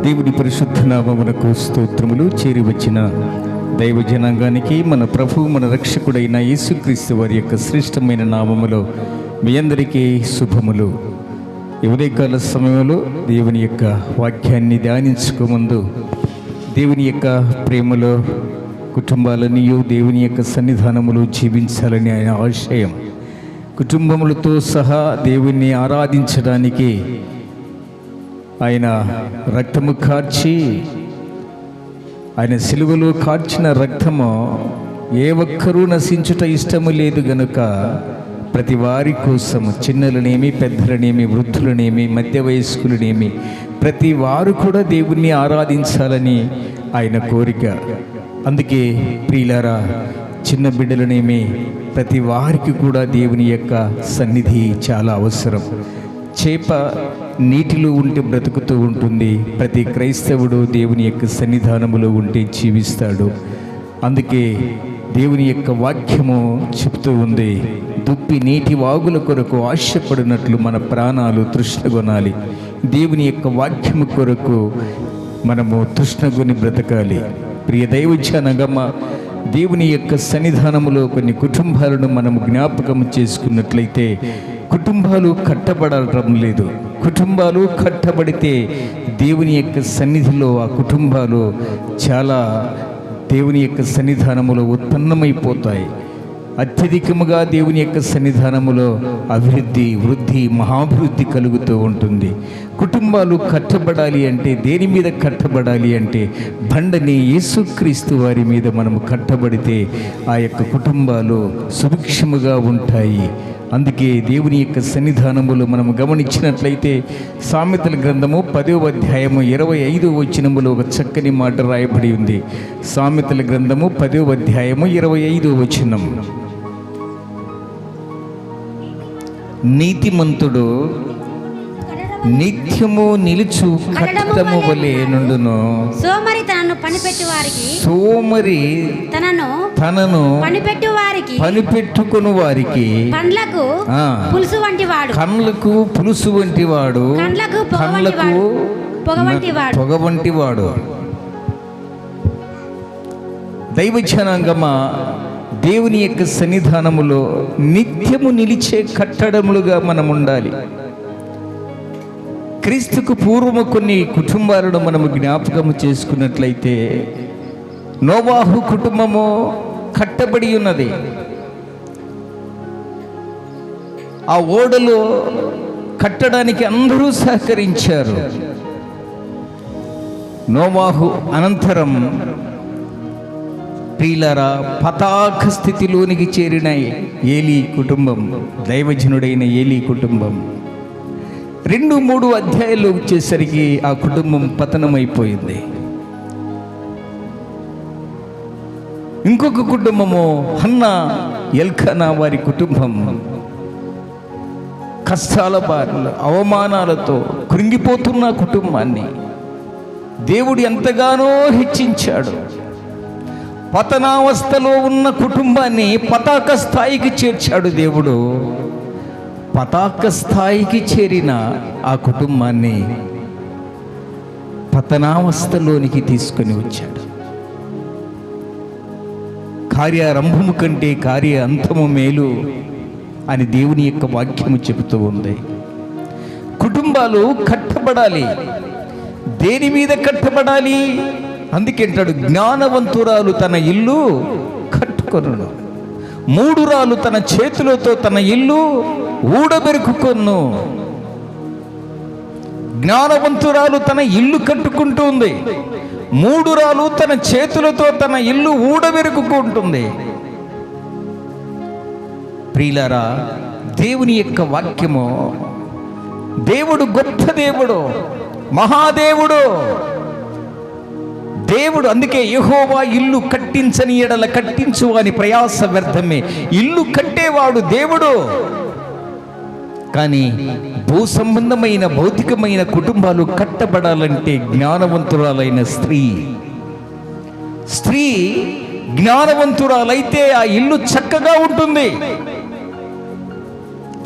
దేవుని పరిశుద్ధ నామమునకు స్తోత్రములు. చేరి వచ్చిన దైవ జనాంగానికి మన ప్రభు మన రక్షకుడైన యేసుక్రీస్తు వారి యొక్క శ్రేష్టమైన నామములో మీ అందరికీ శుభములు. ఉదయకాల సమయంలో దేవుని యొక్క వాక్యాన్ని ధ్యానించుకోముందు దేవుని యొక్క ప్రేమలో కుటుంబాలన్నీ దేవుని యొక్క సన్నిధానములో జీవించాలని ఆయన ఆశయం. కుటుంబములతో సహా దేవుణ్ణి ఆరాధించడానికి ఆయన రక్తము కార్చి, ఆయన సిలువలో కార్చిన రక్తము ఏ ఒక్కరూ నశించుట ఇష్టము లేదు గనుక ప్రతి వారి కోసం, చిన్నలనేమి పెద్దలనేమి వృద్ధులనేమి మధ్య వయస్కులనేమి ప్రతి వారు కూడా దేవుణ్ణి ఆరాధించాలని ఆయన కోరిక. అందుకే ప్రియులారా, చిన్న బిడ్డలనేమి ప్రతి వారికి కూడా దేవుని యొక్క సన్నిధి చాలా అవసరం. చేప నీటిలో ఉంటే బ్రతుకుతూ ఉంటుంది. ప్రతి క్రైస్తవుడు దేవుని యొక్క సన్నిధానములో ఉంటే జీవిస్తాడు. అందుకే దేవుని యొక్క వాక్యము చెప్తూ ఉంది, దుప్పి నీటి వాగుల కొరకు ఆశపడినట్లు మన ప్రాణాలు తృష్ణగొనాలి. దేవుని యొక్క వాక్యము కొరకు మనము తృష్ణగొని బ్రతకాలి. ప్రియ దైవజనగమ, దేవుని యొక్క సన్నిధానములో కొన్ని కుటుంబాలను మనము జ్ఞాపకం చేసుకున్నట్లయితే కుటుంబాలు కట్టబడటం లేదు. కుటుంబాలు కట్టబడితే దేవుని యొక్క సన్నిధిలో ఆ కుటుంబాలు చాలా దేవుని యొక్క సన్నిధానములో ఉత్పన్నమైపోతాయి. అత్యధికముగా దేవుని యొక్క సన్నిధానములో అభివృద్ధి, వృద్ధి, మహాభివృద్ధి కలుగుతూ ఉంటుంది. కుటుంబాలు కట్టబడాలి అంటే దేని మీద కట్టబడాలి అంటే బండని యేసుక్రీస్తు వారి మీద మనము కట్టబడితే ఆ యొక్క కుటుంబాలు సుభిక్షముగా ఉంటాయి. అందుకే దేవుని యొక్క సన్నిధానములో మనము గమనించినట్లయితే సామెతల గ్రంథము 10వ అధ్యాయము 25వ వచనములో ఒక చక్కని మాట రాయబడి ఉంది. సామెతల గ్రంథము 10వ అధ్యాయము 25వ వచనం, నీతిమంతుడు నిత్యము నిలుచు కట్టడము వలె నుండును. సోమరి తనను పనిపెట్టు వారికి, సోమరి తనను పనిపెట్టుకుని వారికి పండ్లకు పులుసు వంటి వాడు, కండ్లకు పులుసు వంటి వాడు, కండ్లకు పొగ వంటి వాడు. దైవజనాంగమా, దేవుని యొక్క సన్నిధానములో నిత్యము నిలిచే కట్టడములుగా మనం ఉండాలి. క్రీస్తుకు పూర్వము కొన్ని కుటుంబాలను మనము జ్ఞాపకము చేసుకున్నట్లయితే నోవాహు కుటుంబము కట్టబడి ఉన్నది. ఆ ఓడలో కట్టడానికి అందరూ సహకరించారు. నోవాహు అనంతరం ప్రియులారా, పతాక స్థితిలోనికి చేరిన ఏలీ కుటుంబం, దైవజనుడైన ఏలీ కుటుంబం 2-3 అధ్యాయాలు వచ్చేసరికి ఆ కుటుంబం పతనమైపోయింది. ఇంకొక కుటుంబము హన్నా, ఎల్కనా వారి కుటుంబం కష్టాల బాధలు, అవమానాలతో కృంగిపోతున్న కుటుంబాన్ని దేవుడు ఎంతగానో హెచ్చించాడు. పతనావస్థలో ఉన్న కుటుంబాన్ని పతాక స్థాయికి చేర్చాడు దేవుడు. పతాక స్థాయికి చేరిన ఆ కుటుంబాన్ని పతనావస్థలోనికి తీసుకొని వచ్చాడు. కార్యారంభము కంటే కార్య అంతము మేలు అని దేవుని యొక్క వాక్యము చెబుతూ ఉంది. కుటుంబాలు కట్టబడాలి. దేని మీద కట్టబడాలి? అందుకే అంటాడు, జ్ఞానవంతురాలు తన ఇల్లు కట్టుకొను, మూఢురాలు తన చేతులతో తన ఇల్లు ఊడబెరుకుకొను. జ్ఞానవంతురాలు తన ఇల్లు కట్టుకుంటుంది, మూఢురాలు తన చేతులతో తన ఇల్లు ఊడబెరుకుంటుంది. ప్రియులారా, దేవుని యొక్క వాక్యము, దేవుడు గొప్ప దేవుడు, మహాదేవుడు దేవుడు. అందుకే యెహోవా ఇల్లు కట్టించని ఎడల కట్టించు అని ప్రయాస వ్యర్థమే. ఇల్లు కట్టేవాడు దేవుడు. కానీ భూ సంబంధమైన భౌతికమైన కుటుంబాలు కట్టబడాలంటే జ్ఞానవంతురాలైన స్త్రీ జ్ఞానవంతురాలైతే ఆ ఇల్లు చక్కగా ఉంటుంది.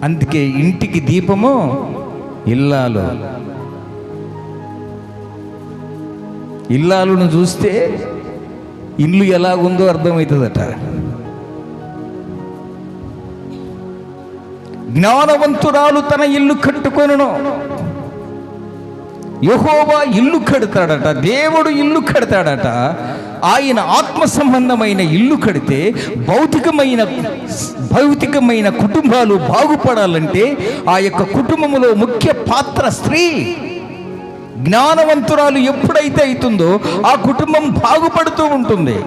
అందుకే ఇంటికి దీపము ఇల్లాలు. ఇల్లాలను చూస్తే ఇల్లు ఎలాగుందో అర్థమవుతుందట. జ్ఞానవంతురాలు తన ఇల్లు కట్టుకొనును. యెహోవా ఇల్లు కడతాడట, దేవుడు ఇల్లు కడతాడట. ఆయన ఆత్మ సంబంధమైన ఇల్లు కడితే భౌతికమైన కుటుంబాలు బాగుపడాలంటే ఆ యొక్క కుటుంబంలో ముఖ్య పాత్ర స్త్రీ. జ్ఞానవంతురాలు ఎప్పుడైతే అవుతుందో ఆ కుటుంబం బాగుపడుతూ ఉంటుంది.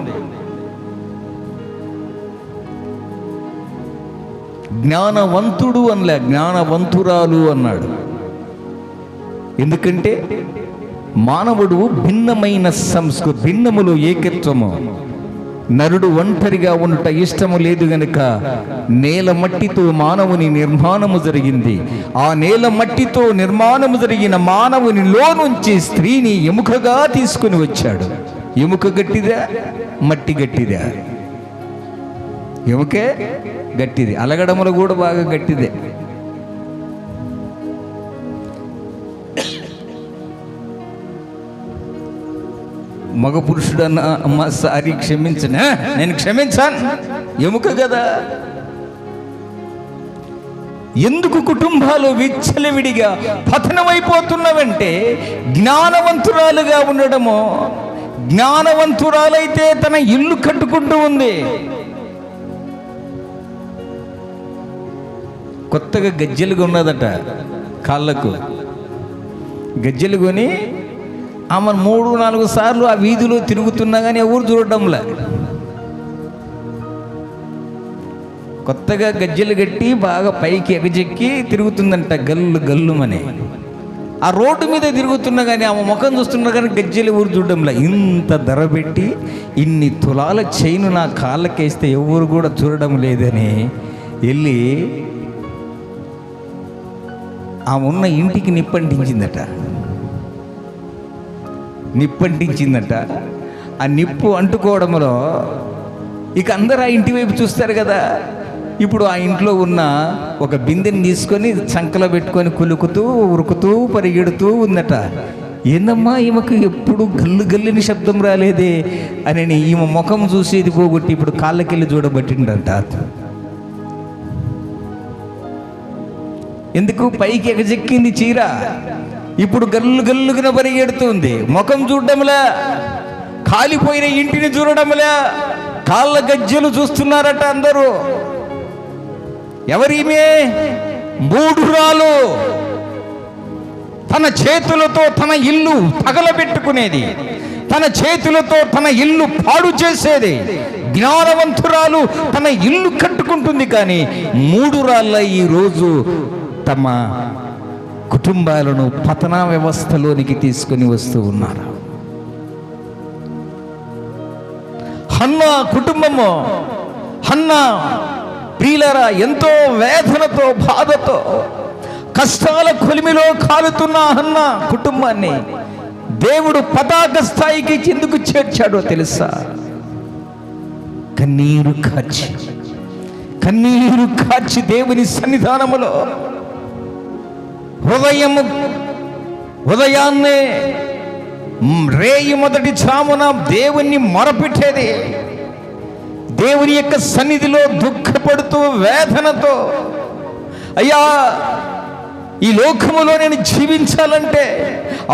జ్ఞానవంతుడు అనలే, జ్ఞానవంతురాలు అన్నాడు. ఎందుకంటే మానవుడు భిన్నమైన భిన్నములు ఏకత్వము. నరుడు ఒంటరిగా ఉండుట ఇష్టము లేదు గనుక నేల మట్టితో మానవుని నిర్మాణము జరిగింది. ఆ నేల మట్టితో నిర్మాణము జరిగిన మానవునిలో నుంచి స్త్రీని ఎముకగా తీసుకుని వచ్చాడు. ఎముక గట్టిదా, మట్టి గట్టిదా? ఎముకే గట్టిది, అలగడములు కూడా బాగా గట్టిదే. మగ పురుషుడన్న అమ్మ సారీ క్షమించనా, నేను క్షమించాను, ఎముక కదా. ఎందుకు కుటుంబాలు విచ్చలవిడిగా పతనమైపోతున్నవంటే జ్ఞానవంతురాలుగా ఉండడము. జ్ఞానవంతురాలైతే తన ఇల్లు కట్టుకుంటూ ఉంది. కొత్తగా గజ్జెలు కొన్నదట, కాళ్ళకు గజ్జెలు కొని ఆమె 3-4 సార్లు ఆ వీధిలో తిరుగుతున్నా కానీ ఎవరు చూడడంలే. కొత్తగా గజ్జెలు కట్టి బాగా పైకి ఎగజెక్కి తిరుగుతుందంట, గల్లు గల్లుమని. ఆ రోడ్డు మీద తిరుగుతున్నా కానీ ఆమె ముఖం చూస్తున్నా కానీ గజ్జెలు ఎవరు చూడడంలే. ఇంత ధర పెట్టి ఇన్ని తులాల చైను నా కాళ్ళకేస్తే ఎవరు కూడా చూడడం లేదని వెళ్ళి ఆమె ఉన్న ఇంటికి నిప్పంటించిందట. ఆ నిప్పు అంటుకోవడంలో ఇక అందరూ ఆ ఇంటి వైపు చూస్తారు కదా. ఇప్పుడు ఆ ఇంట్లో ఉన్న ఒక బిందెని తీసుకొని చంకలో పెట్టుకొని కులుకుతూ ఉరుకుతూ పరిగెడుతూ ఉందట. ఏందమ్మా ఈమెకు ఎప్పుడు గల్లు గల్లుని శబ్దం రాలేదే అని ఈమె ముఖం చూసేది పోగొట్టి ఇప్పుడు కాళ్ళకెళ్ళి చూడబట్టిండంట. ఎందుకు? పైకి ఎగజెక్కింది చీర, ఇప్పుడు గల్లు గల్లుగిన పరిగెడుతుంది. ముఖం చూడడంలా, కాలిపోయిన ఇంటిని చూడడంలా, కాళ్ళ గజ్జెలు చూస్తున్నారట అందరూ. ఎవరిమే? మూఢురాలు. తన చేతులతో తన ఇల్లు తగలబెట్టుకునేది, తన చేతులతో తన ఇల్లు పాడు చేసేది. జ్ఞానవంతురాలు తన ఇల్లు కట్టుకుంటుంది, కానీ మూఢురాళ్ళ ఈరోజు తమ కుటుంబాలను పతన వ్యవస్థలోనికి తీసుకొని వస్తూ ఉన్నారు. హన్నా కుటుంబము, హన్నా ప్రియులారా, ఎంతో వేదనతో బాధతో కష్టాల కొలిమిలో కాలుతున్న హన్నా కుటుంబాన్ని దేవుడు పతాక స్థాయికి ఎందుకు చేర్చాడో తెలుసా? కన్నీరు కార్చి దేవుని సన్నిధానములో ఉదయాన్నే రేయి మొదటి చామున దేవుణ్ణి మొరపెట్టేది. దేవుని యొక్క సన్నిధిలో దుఃఖపడుతూ వేదనతో, అయ్యా ఈ లోకములో నేను జీవించాలంటే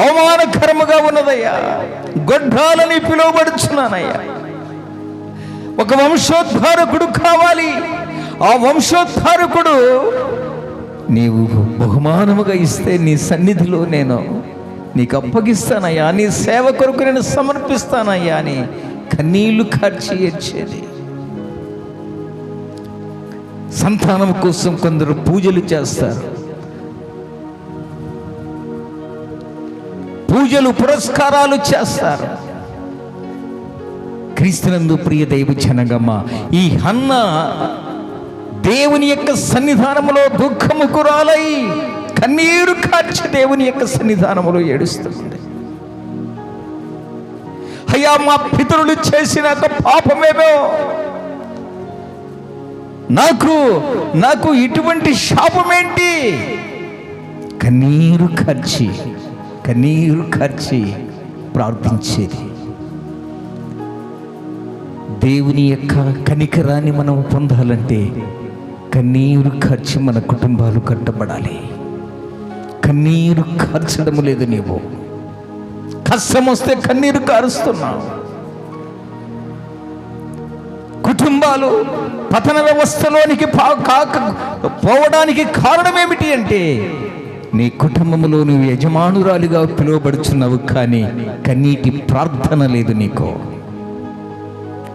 అవమానకరముగా ఉన్నదయ్యా, గొడ్రాలని పిలువబడుచున్నానయ్యా, ఒక వంశోద్ధారకుడు కావాలి. ఆ వంశోద్ధారకుడు నీవు బహుమానముగా ఇస్తే నీ సన్నిధిలో నేను నీకు అప్పగిస్తానయ్యా, నీ సేవ కొరకు నేను సమర్పిస్తానయ్యా అని కన్నీళ్లు కార్చి ఏడ్చేది. సంతానం కోసం కొందరు పూజలు చేస్తారు, పూజలు పురస్కారాలు చేస్తారు. క్రీస్తునందు ప్రియ దైవ జనగమ్మ, ఈ హన్నా దేవుని యొక్క సన్నిధానములో దుఃఖముకురాలై కన్నీరు కార్చి దేవుని యొక్క సన్నిధానములో ఏడుస్తుంది. అయ్యా మా పితరులు చేసిన పాపమేమో, నాకు ఇటువంటి శాపమేంటి? కన్నీరు కార్చి ప్రార్థించేది. దేవుని యొక్క కనికరాన్ని మనం పొందాలంటే కన్నీరు కార్చి మన కుటుంబాలు కట్టబడాలి. కన్నీరు కార్చడం లేదు. నీవు కష్టం వస్తే కన్నీరు కారుస్తున్నావు. కుటుంబాలు పతన వ్యవస్థలోనికి పోవడానికి కారణం ఏమిటి అంటే నీ కుటుంబంలో నువ్వు యజమానురాలిగా పిలువబడుచున్నావు, కానీ కన్నీటి ప్రార్థన లేదు నీకు.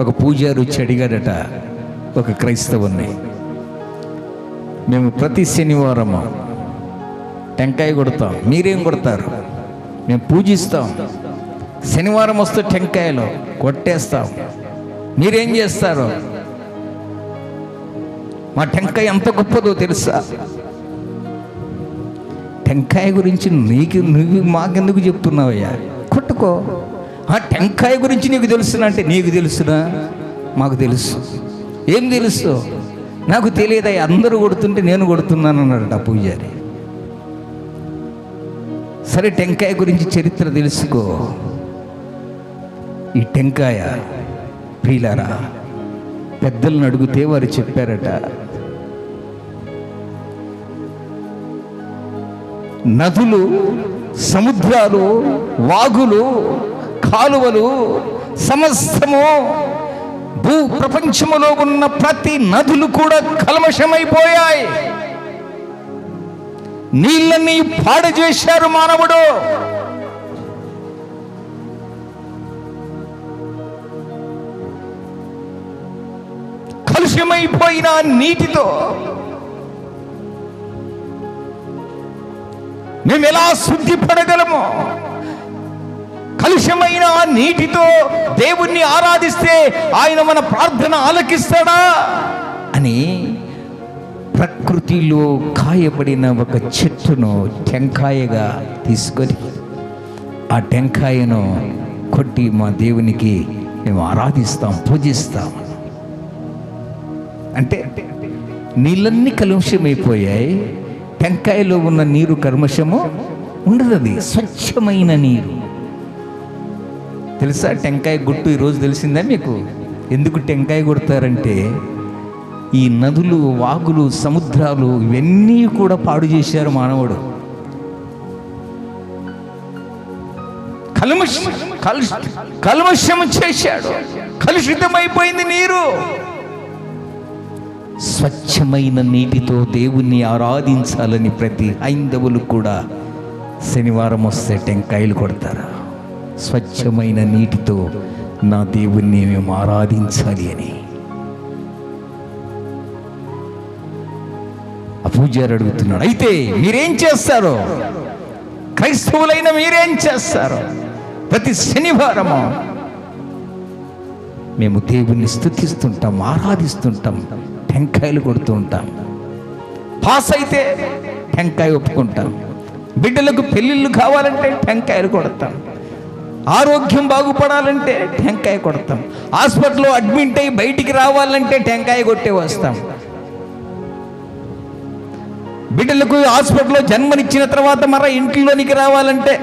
ఒక పూజారి వచ్చి అడిగాడట ఒక క్రైస్తవుని, మేము ప్రతి శనివారం టెంకాయ కొడతాం, మీరేం కొడతారు? మేము పూజిస్తాం, శనివారం వస్తే టెంకాయలు కొట్టేస్తాం, మీరేం చేస్తారు? మా టెంకాయ ఎంత గొప్పదో తెలుసా? టెంకాయ గురించి నువ్వు మాకెందుకు చెప్తున్నావయ్యా? కొట్టుకో. ఆ టెంకాయ గురించి నీకు తెలుసునా అంటే, నీకు తెలుసునా? మాకు తెలుసు. ఏం తెలుసు? నాకు తెలియదా, అందరూ కొడుతుంటే నేను కొడుతున్నాను అన్నాడట పూజారి. సరే, టెంకాయ గురించి చరిత్ర తెలుసుకో. ఈ టెంకాయ ప్రియులారా, పెద్దలను అడిగితే వారు చెప్పారట, నదులు, సముద్రాలు, వాగులు, కాలువలు సమస్తము, భూ ప్రపంచములో ఉన్న ప్రతి నదులు కూడా కల్మషమైపోయాయి. నీళ్ళని పాడు చేశారు మానవుడు. కలుషమైపోయిన నీటితో మేము ఎలా శుద్ధిపడగలము? కలుషమైన నీటితో దేవుణ్ణి ఆరాధిస్తే ఆయన మన ప్రార్థన ఆలకిస్తాడా అని ప్రకృతిలో కాయబడిన ఒక చెట్టును టెంకాయగా తీసుకొని ఆ టెంకాయను కొట్టి మా దేవునికి మేము ఆరాధిస్తాం, పూజిస్తాం. అంటే నీళ్ళన్నీ కలుషమైపోయాయి. టెంకాయలో ఉన్న నీరు కల్మషము ఉండదు, అది స్వచ్ఛమైన నీరు. తెలుసా టెంకాయ గుట్టు? ఈరోజు తెలిసిందా మీకు? ఎందుకు టెంకాయ కొడతారంటే ఈ నదులు, వాగులు, సముద్రాలు ఇవన్నీ కూడా పాడు చేశారు మానవుడు. కల్మషం చేశాడు, కలుషితమైపోయింది నీరు. స్వచ్ఛమైన నీటితో దేవుణ్ణి ఆరాధించాలని ప్రతి హైందవులు కూడా శనివారం వస్తే టెంకాయలు కొడతారు. స్వచ్ఛమైన నీటితో నా దేవుణ్ణి మేము ఆరాధించాలి అని. ఆ పూజారి అడుగుతున్నాడు, అయితే మీరేం చేస్తారు? క్రైస్తవులైన మీరేం చేస్తారు? ప్రతి శనివారము మేము దేవుణ్ణి స్తుతిస్తుంటాం, ఆరాధిస్తుంటాం, టెంకాయలు కొడుతూ ఉంటాం. పాస్ అయితే టెంకాయ ఒప్పుకుంటాం, బిడ్డలకు పెళ్ళిళ్ళు కావాలంటే టెంకాయలు కొడతాం, ఆరోగ్యం బాగుపడాలంటే టెంకాయ కొడతాం, హాస్పిటల్లో అడ్మిట్ అయ్యి బయటికి రావాలంటే టెంకాయ కొట్టే వస్తాం, బిడ్డలకు హాస్పిటల్లో జన్మనిచ్చిన తర్వాత మరలా ఇంట్లోనికి రావాలంటే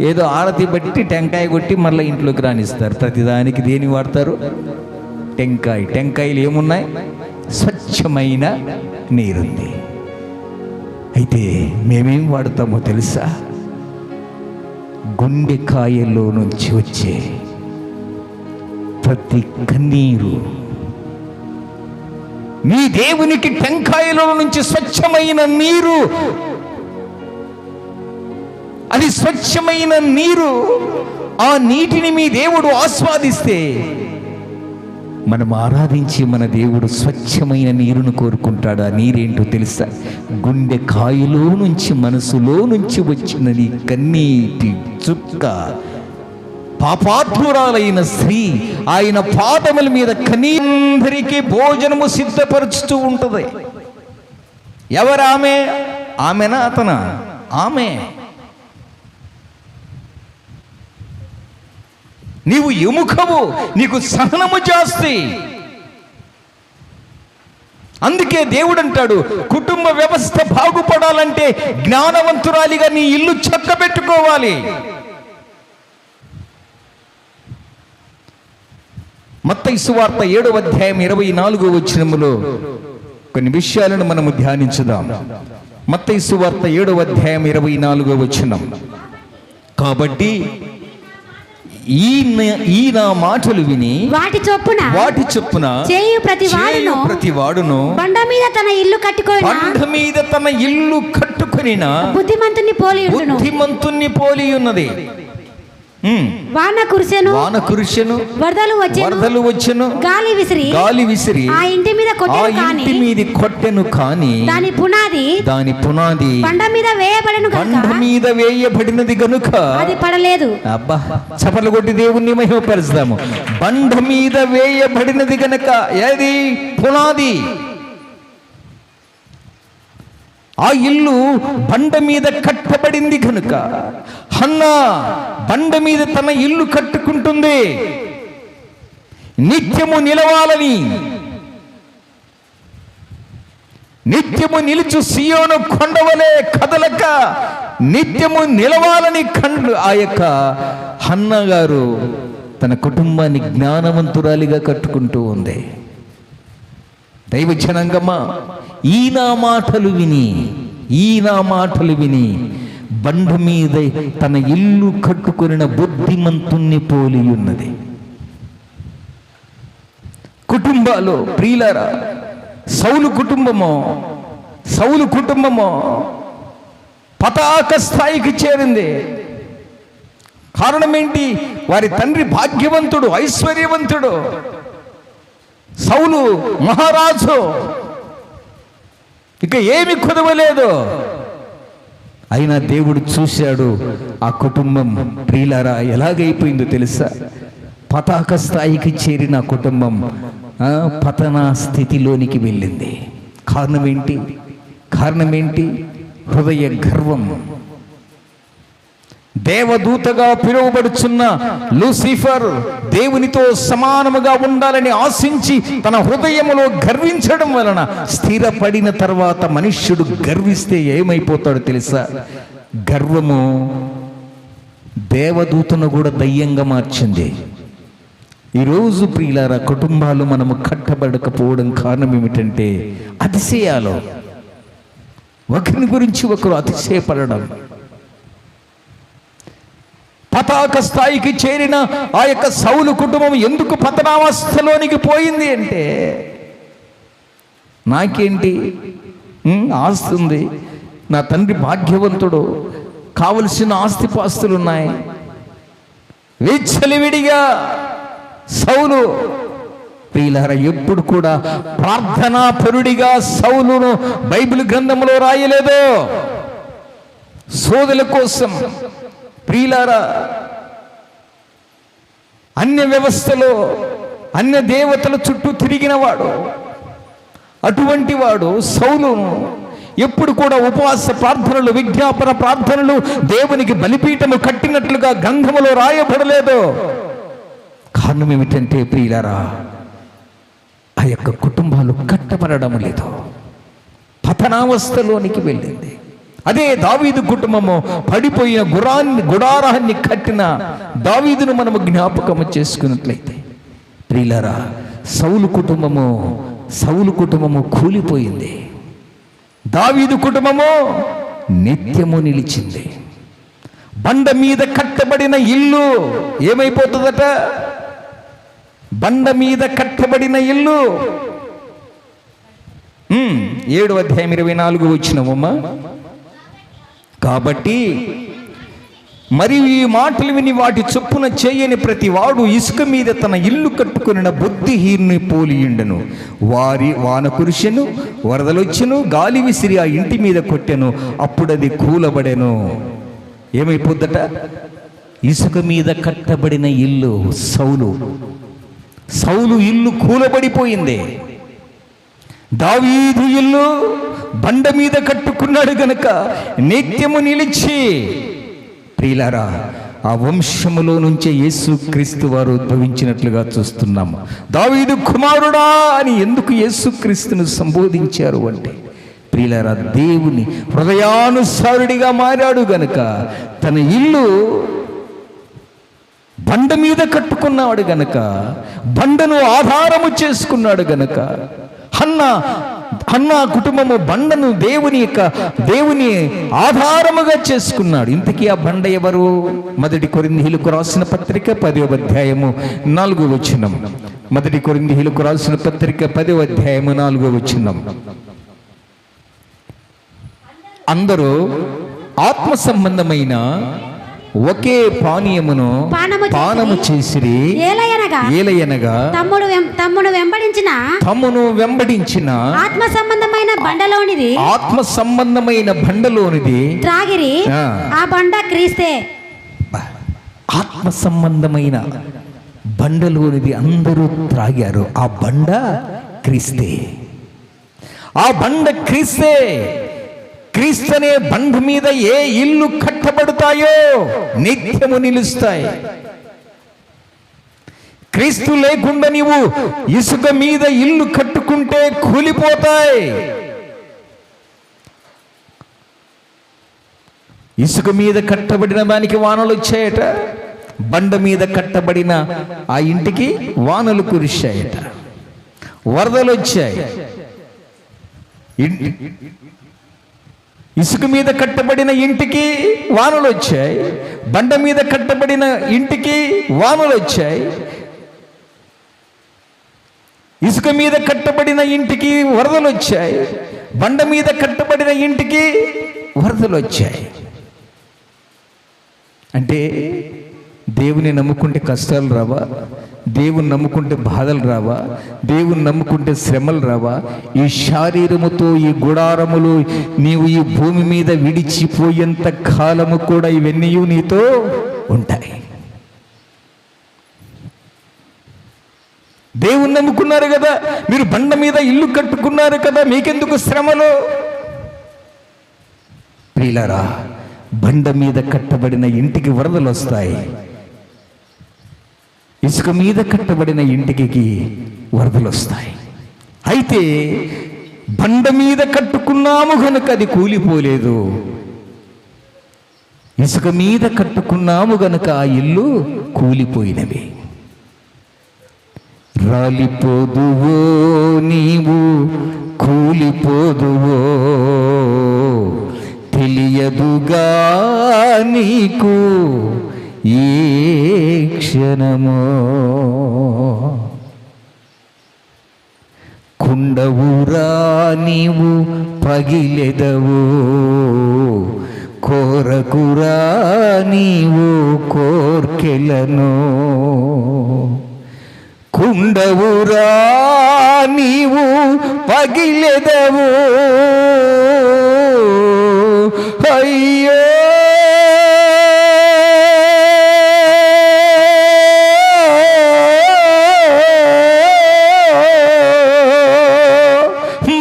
ఏదో ఆరతి బట్టి టెంకాయ కొట్టి మరలా ఇంట్లోకి రానిస్తారు. ప్రతిదానికి దేని వాడతారు? టెంకాయ. టెంకాయలు ఏమున్నాయి? స్వచ్ఛమైన నీరుంది. అయితే మేమేం వాడతామో తెలుసా? గుండెకాయలో నుంచి వచ్చే ప్రతి కన్నీరు మీ దేవునికి టెంకాయలో నుంచి స్వచ్ఛమైన నీరు, అది స్వచ్ఛమైన నీరు. ఆ నీటిని మీ దేవుడు ఆస్వాదిస్తే మనం ఆరాధించి మన దేవుడు స్వచ్ఛమైన నీరును కోరుకుంటాడు. ఆ నీరేంటో తెలుసా? గుండెకాయలో నుంచి, మనసులో నుంచి వచ్చినది కన్నీటి చుక్క. పాపాత్మురాలైన స్త్రీ ఆయన పాదముల మీద కన్నీరికి భోజనము సిద్ధపరుచుతూ ఉంటుంది. ఎవరామె? ఆమెనా అతనా? ఆమె. నీవు ఎముకవు, నీకు సహనము జాస్తి. అందుకే దేవుడు అంటాడు, కుటుంబ వ్యవస్థ బాగుపడాలంటే జ్ఞానవంతురాలిగా నీ ఇల్లు చక్కబెట్టుకోవాలి. మత్తయి సువార్త 7వ అధ్యాయం 24వ వచనములో కొన్ని విషయాలను మనము ధ్యానించుదాం. మత్తయి సువార్త 7వ అధ్యాయం 24వ వచనం. కాబట్టి ఈ నా మాటలు విని వాటి చొప్పున చేయు ప్రతి వాడును బండ మీద తన ఇల్లు కట్టుకొనిన బుద్ధిమంతుని పోలి ఉన్నది. వాన కురిసెను వరదలు వచ్చెను గాలి విసిరి ఆ ఇంటి మీద కొట్టెను కానీ దాని పునాది బండ మీద వేయబడినది గనుక అది పడలేదు. అబ్బా, చపలు కొట్టి దేవుణ్ణి మహిమపరుస్తాము. బండ మీద వేయబడినది గనుక, ఏది పునాది, ఆ ఇల్లు బండ మీద కట్టబడింది కనుక హన్నా బండ మీద తన ఇల్లు కట్టుకుంటుంది. నిత్యము నిలవాలని, నిత్యము నిలుచు సియోను కొండవలే కదలక నిత్యము నిలవాలని ఆ యొక్క హన్నా గారు తన కుటుంబాన్ని జ్ఞానవంతురాలిగా కట్టుకుంటూ ఉంది. దైవజనాంగమా, ఈ నా మాటలు విని బండ మీద తన ఇల్లు కట్టుకొనిన బుద్ధిమంతుణ్ణి పోలి ఉన్నది. కుటుంబాలు ప్రియులారా, సౌలు కుటుంబమో పతాక స్థాయికి చేరింది. కారణం ఏంటి? వారి తండ్రి భాగ్యవంతుడు, ఐశ్వర్యవంతుడు, సౌలు మహారాజు, ఇక ఏమి కుదవలేదు. అయినా దేవుడు చూశాడు. ఆ కుటుంబం ప్రియులారా ఎలాగైపోయిందో తెలుసా? పతాక స్థాయికి చేరిన కుటుంబం పతన స్థితిలోనికి వెళ్ళింది. కారణం ఏంటి? హృదయ గర్వం. దేవదూతగా పిలువబడుచున్న లూసిఫర్ దేవునితో సమానముగా ఉండాలని ఆశించి తన హృదయములో గర్వించడం వలన స్థిరపడిన తర్వాత మనుష్యుడు గర్విస్తే ఏమైపోతాడో తెలుసా? గర్వము దేవదూతను కూడా దయ్యంగా మార్చింది. ఈరోజు ప్రియులారా, కుటుంబాలు మనము కట్టబడకపోవడం కారణం ఏమిటంటే అతిశయాలు. ఒకరిని గురించి ఒకరు అతిశయపడడం. పతాక స్థాయికి చేరిన ఆ యొక్క సౌలు కుటుంబం ఎందుకు పతనావస్థలోనికి పోయింది అంటే, నాకేంటి, ఆస్తి ఉంది, నా తండ్రి భాగ్యవంతుడు, కావలసిన ఆస్తిపాస్తులు ఉన్నాయి, విచ్చలివిడిగా సౌలు ప్రియులారా ఎప్పుడు కూడా ప్రార్థనా పరుడిగా సౌలును బైబిల్ గ్రంథంలో రాయలేదు. సోదరుల కోసం ప్రియులారా, అన్య వ్యవస్థలో అన్య దేవతల చుట్టూ తిరిగినవాడు, అటువంటి వాడు సౌలును ఎప్పుడు కూడా ఉపవాస ప్రార్థనలు, విజ్ఞాపన ప్రార్థనలు, దేవునికి బలిపీఠము కట్టినట్లుగా గ్రంథములో రాయబడలేదు. కారణం ఏమిటంటే ప్రియులారా, ఆ యొక్క కుటుంబాలు కట్టబడడం లేదు, పతనావస్థలోనికి వెళ్ళింది. అదే దావీదు కుటుంబము పడిపోయిన గుడారాన్ని కట్టిన దావీదును మనము జ్ఞాపకము చేసుకున్నట్లయితే ప్రియులారా, సౌలు కుటుంబము కూలిపోయింది. దావీదు కుటుంబము నిత్యము నిలిచింది. బండ మీద కట్టబడిన ఇల్లు ఏమైపోతుందట? బండ మీద కట్టబడిన ఇల్లు. 7వ అధ్యాయం 24 వచ్చినవమ్మా. కాబట్టి మరియు ఈ మాటలు విని వాటి చొప్పున చేయని ప్రతి వాడు ఇసుక మీద తన ఇల్లు కట్టుకున్న బుద్ధిహీనుని పోలియుండెను. వాన కురిసెను, వరదలొచ్చెను, గాలి విసిరి ఆ ఇంటి మీద కొట్టెను, అప్పుడది కూలబడెను. ఏమైపోద్దట? ఇసుక మీద కట్టబడిన ఇల్లు సౌలు ఇల్లు కూలబడిపోయింది. దావీదు ఇల్లు బండ మీద కట్టుకున్నాడు గనుక నిత్యము నిలిచి, ప్రియులారా, ఆ వంశములో నుంచే యేసుక్రీస్తు వారు ఉద్భవించినట్లుగా చూస్తున్నాము. దావీదు కుమారుడా అని ఎందుకు యేసుక్రీస్తును సంబోధించారు అంటే, ప్రియులారా, దేవుని హృదయానుసారుడిగా మారాడు గనుక తన ఇల్లు బండ మీద కట్టుకున్నాడు గనక, బండను ఆధారము చేసుకున్నాడు గనక, హన్నా కుటుంబము బండను దేవుని ఆధారముగా చేసుకున్నాడు. ఇంతకీ ఆ బండ ఎవరు? మొదటి కొరింథీయులకు రాసిన పత్రిక 10వ అధ్యాయము 4వ వచనం. మొదటి కొరింథీయులకు రాసిన పత్రిక 10వ అధ్యాయము 4వ వచనం. అందరూ ఆత్మ సంబంధమైన ఒకే పానీయమును పానము చేసిరి. ఏలయనగా తమ్మును వెంబడించిన ఆత్మ సంబంధమైన బండలోనిది త్రాగిరి. ఆ బండ క్రీస్తే. ఆత్మ సంబంధమైన బండలోనిది అందరూ త్రాగారు. ఆ బండ క్రీస్తే. ఆ బండ క్రీస్తే. క్రీస్తనే బండ మీద ఏ ఇల్లు కట్టబడతాయో నిత్యము నిలుస్తాయి. క్రీస్తు లేకుండా నీవు ఇసుక మీద ఇల్లు కట్టుకుంటే కూలిపోతాయి. ఇసుక మీద కట్టబడిన దానికి వానలు వచ్చాయట, బండ మీద కట్టబడిన ఆ ఇంటికి వానలు కురిశాయట, వరదలు వచ్చాయి. ఇసుక మీద కట్టబడిన ఇంటికి వానలు వచ్చాయి, బండ మీద కట్టబడిన ఇంటికి వానలు వచ్చాయి. ఇసుక మీద కట్టబడిన ఇంటికి వరదలు వచ్చాయి, బండ మీద కట్టబడిన ఇంటికి వరదలు వచ్చాయి. అంటే దేవుని నమ్ముకుంటే కష్టాలు రావా? దేవుని నమ్ముకుంటే బాధలు రావా? దేవుని నమ్ముకుంటే శ్రమలు రావా? ఈ శారీరముతో ఈ గుడారములు నీవు ఈ భూమి మీద విడిచిపోయేంత కాలము కూడా ఇవన్నీ నీతో ఉంటాయి. దేవుని నమ్ముకున్నారు కదా, మీరు బండ మీద ఇల్లు కట్టుకున్నారు కదా, మీకెందుకు శ్రమలు? ప్రియులారా, బండ మీద కట్టబడిన ఇంటికి వరదలు వస్తాయి, ఇసుక మీద కట్టబడిన ఇంటికి వరదలు వస్తాయి. అయితే బండ మీద కట్టుకున్నాము గనుక అది కూలిపోలేదు, ఇసుక మీద కట్టుకున్నాము గనుక ఆ ఇల్లు కూలిపోయినవి. రాలిపోదువో నీవు, కూలిపోదువో తెలియదుగా నీకు ఏ క్షణమో. కుండవురా నీవు పగిలెదవు, కోరకురా నీవు కోర్కెలను. కుండవురా నీవు పగిలెదవు, అయ్యో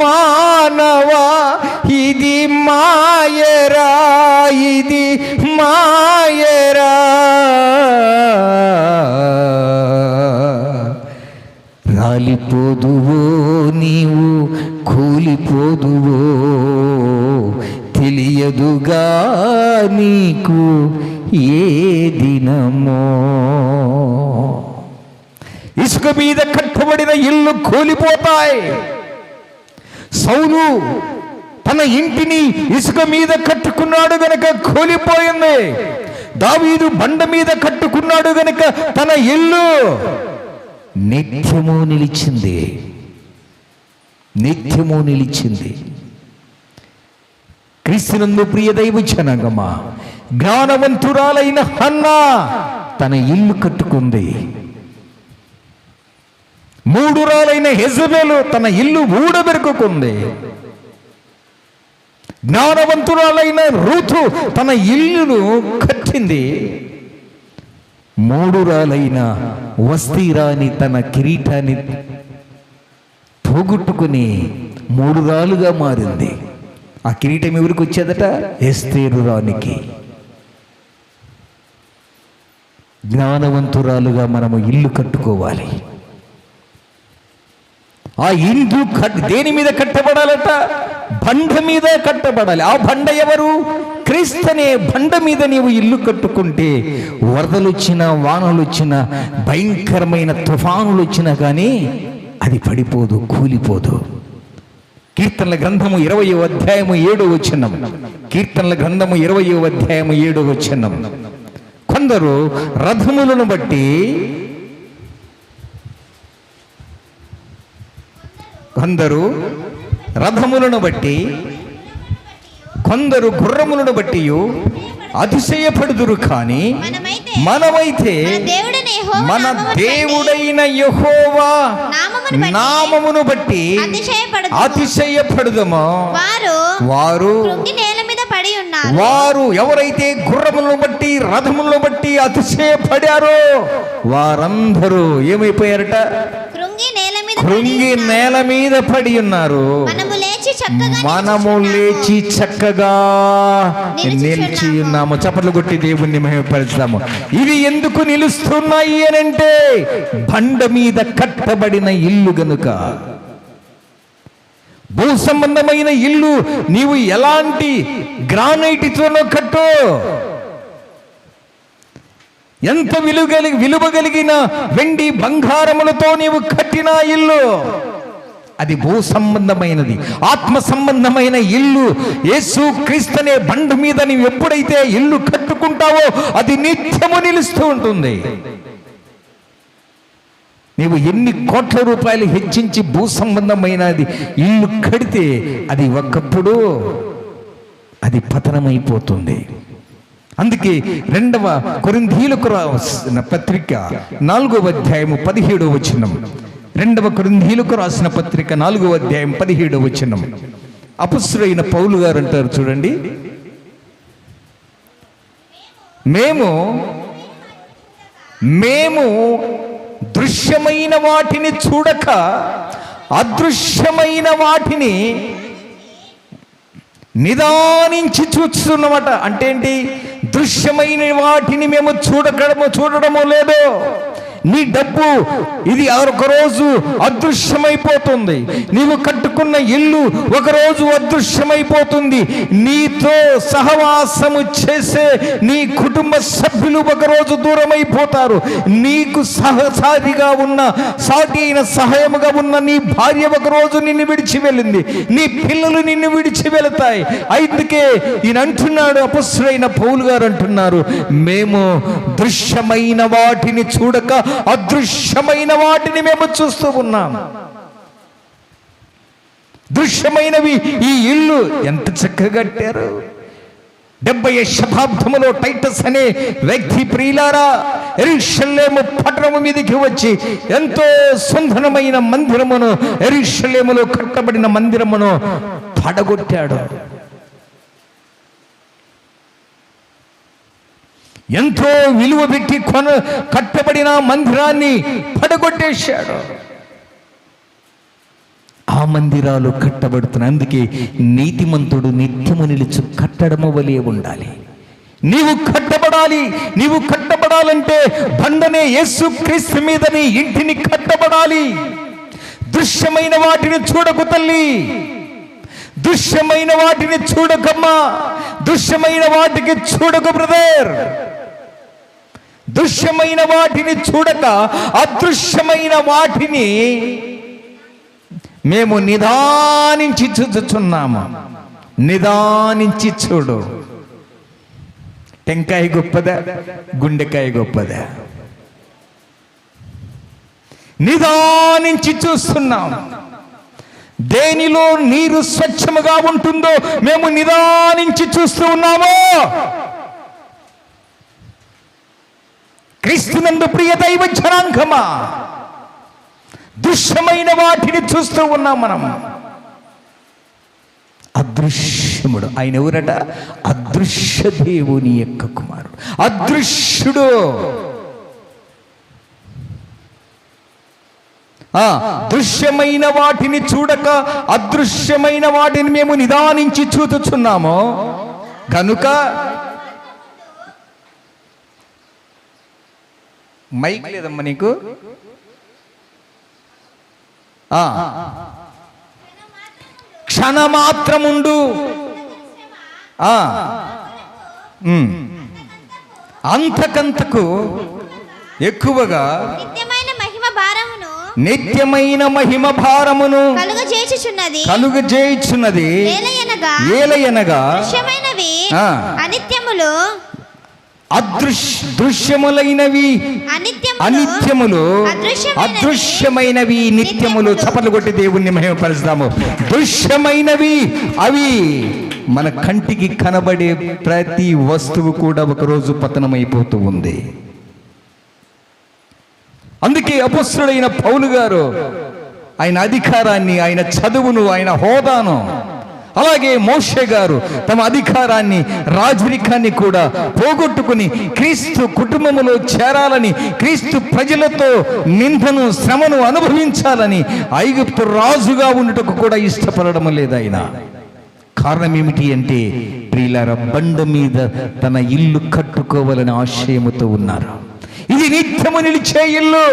మానవా ఇది మాయరా, ఇది మాయరా. రాలిపోదువో నీవు, కూలిపోదువో తెలియదుగా నీకు ఏ దినమో. ఇసుక మీద కట్టబడిన ఇల్లు కూలిపోతాయి. సౌలు తన ఇంటిని ఇసుక మీద కట్టుకున్నాడు గనక కూలిపోయింది. దావీదు బండ మీద కట్టుకున్నాడు గనక తన ఇల్లు నిత్యము నిలిచింది, నిత్యము నిలిచింది. క్రీస్తునందు ప్రియ దైవ జనాంగమా, జ్ఞానవంతురాలైన హన్నా తన ఇల్లు కట్టుకుంది. మూడురాలైన యెజబెలు తన ఇల్లు ఊడబెరుకుంది. జ్ఞానవంతురాలైన రూతు తన ఇల్లును కట్టింది. మూడురాలైన వస్తీరాని తన కిరీటాన్ని పోగొట్టుకుని మూడురాలుగా మారింది. ఆ కిరీటం ఎవరికి వచ్చేదట? ఎస్తేరు రాణికి. జ్ఞానవంతురాలుగా మనము ఇల్లు కట్టుకోవాలి. ఆ ఇల్లు దేని మీద కట్టబడాలట? బండ మీద కట్టబడాలి. ఆ బండ ఎవరు? క్రీస్తు అనే బండ మీద నీవు ఇల్లు కట్టుకుంటే వరదలు వచ్చినా వానలు వచ్చినా భయంకరమైన తుఫానులు వచ్చినా కానీ అది పడిపోదు, కూలిపోదు. కీర్తనల గ్రంథము 20వ అధ్యాయము 7వ వచనం. కీర్తనల గ్రంథము 20వ అధ్యాయము 7వ వచనం. కొందరు రథములను బట్టి కొందరు గుర్రములను బట్టి అతిశయపడుదురు, కానీ మనమైతే మన దేవుడైన యెహోవా నామమును బట్టి అతిశయపడుదము. వారు ఎవరైతే గుర్రములను బట్టి రథములను బట్టి అతిశయపడారో వారందరూ ఏమైపోయారట? కృంగి నేల మీద పడి ఉన్నారు. మనము లేచి చక్కగా నిలిచి ఉన్నాము. చప్పట్లు కొట్టి దేవుణ్ణి మహిమపరుస్తాము. ఇవి ఎందుకు నిలుస్తున్నాయి అనంటే బండ మీద కట్టబడిన ఇల్లు గనుక. భూ సంబంధమైన ఇల్లు నీవు ఎలాంటి గ్రానైట్తోనో కట్టు, ఎంత విలువ కలిగిన వెండి బంగారములతో నీవు కట్టిన ఇల్లు అది భూ సంబంధమైనది. ఆత్మ సంబంధమైన ఇల్లు యేసు క్రీస్తు అనే బండ మీద నీవు ఎప్పుడైతే ఇల్లు కట్టుకుంటావో అది నిత్యము నిలుస్తూ ఉంటుంది. నీవు ఎన్ని కోట్ల రూపాయలు హెచ్చించి భూ సంబంధమైనది ఇల్లు కడితే అది ఒకప్పుడు అది పతనమైపోతుంది. అందుకే 2వ కొరింథీయులకు రాసిన పత్రిక 4వ అధ్యాయము 17వ వచనం. 2వ కొరింథీయులకు రాసిన పత్రిక 4వ అధ్యాయం 17వ వచనం. అపొస్తలుడైన పౌలు గారు అంటారు చూడండి, మేము దృశ్యమైన వాటిని చూడక అదృశ్యమైన వాటిని నిదానించి చూస్తున్నమాట. అంటే ఏంటి? దృశ్యమైన వాటిని మేము చూడడము లేదు. నీ డబ్బు ఇది ఒకరోజు అదృశ్యమైపోతుంది. నీవు కట్టుకున్న ఇల్లు ఒకరోజు అదృశ్యమైపోతుంది. నీతో సహవాసము చేసే నీ కుటుంబ సభ్యులు ఒకరోజు దూరమైపోతారు. నీకు సహసారిగా ఉన్న సాటి అయిన సహాయముగా ఉన్న నీ భార్య ఒకరోజు నిన్ను విడిచి వెళ్ళింది. నీ పిల్లలు నిన్ను విడిచి వెళతాయి. అందుకే ఈయన అంటున్నాడు, అపొస్తలుడైన పౌలు గారు అంటున్నారు, మేము దృశ్యమైన వాటిని చూడక అదృశ్యమైన వాటిని మేము చూస్తూ ఉన్నాం. దృశ్యమైనవి ఈ ఇల్లు ఎంత చక్కగా కట్టారు. 70వ శతాబ్దములో టైటస్ అనే వ్యక్తి ప్రియులారా యెరూషలేము పట్టణము మీదకి వచ్చి ఎంతో సుందరమైన మందిరమును, యెరూషలేములో కట్టబడిన మందిరమును పడగొట్టాడు. ఎంతో విలువ పెట్టి కట్టబడిన మందిరాన్ని పడగొట్టేశాడు. ఆ మందిరాలు కట్టబడుతున్నాయి. అందుకే నీతిమంతుడు నిత్యము నిలుచు కట్టడము వలె ఉండాలి. నీవు కట్టబడాలి. నీవు కట్టబడాలంటే బండనే యేసు క్రీస్తు మీద నీ ఇంటిని కట్టబడాలి. దృశ్యమైన వాటిని చూడకు తల్లి, దృశ్యమైన వాటిని చూడకమ్మా, దృశ్యమైన వాటికి చూడకు బ్రదర్. దృశ్యమైన వాటిని చూడక అదృశ్యమైన వాటిని మేము నిదానించి చూచుచున్నాము. నిదానించి చూడు. టెంకాయ గొప్పదా, గుండెకాయ గొప్పదా? నిదానించి చూస్తున్నాం. దేనిలో నీరు స్వచ్ఛముగా ఉంటుందో మేము నిదానించి చూస్తూ ఉన్నాము. క్రీస్తునందు ప్రియ దైవ జనాంగమా, దృశ్యమైన వాటిని చూస్తూ ఉన్నాం మనం. అదృశ్యముడు ఆయన ఎవరట? అదృశ్య దేవుని యొక్క కుమారుడు, అదృశ్యుడు. దృశ్యమైన వాటిని చూడక అదృశ్యమైన వాటిని మేము నిదానించి చూచుచున్నాము కనుక. మైక్ లేదమ్మా నీకు? క్షణమాత్రముండు అంతకంతకు ఎక్కువగా నిత్యమైన మహిమ భారమును కలుగజేయుచున్నది. ఏలయనగా అనిత్యములు దృశ్యములైనవి అనిత్యములు, అదృశ్యమైనవి నిత్యములు. చప్పట్లు కొట్టి దేవుణ్ణి మహిమపరుస్తాము. దృశ్యమైనవి అవి మన కంటికి కనబడే ప్రతి వస్తువు కూడా ఒకరోజు పతనమైపోతూ ఉంది. అందుకే అపొస్తలుడైన పౌలు గారు ఆయన అధికారాన్ని, ఆయన చదువును, ఆయన హోదాను, అలాగే మోషే గారు తమ అధికారాన్ని, రాజరికాన్ని కూడా పోగొట్టుకుని క్రీస్తు కుటుంబములో చేరాలని, క్రీస్తు ప్రజలతో నిందను, శ్రమను అనుభవించాలని ఐగుప్తు రాజుగా ఉండుటకు కూడా ఇష్టపడడం లేదు ఆయన. కారణం ఏమిటి అంటే, ప్రియులారా, బండ మీద తన ఇల్లు కట్టుకోవాలని ఆశయముతో ఉన్నారు. ఇది నిత్యము నిలిచే ఇల్లు.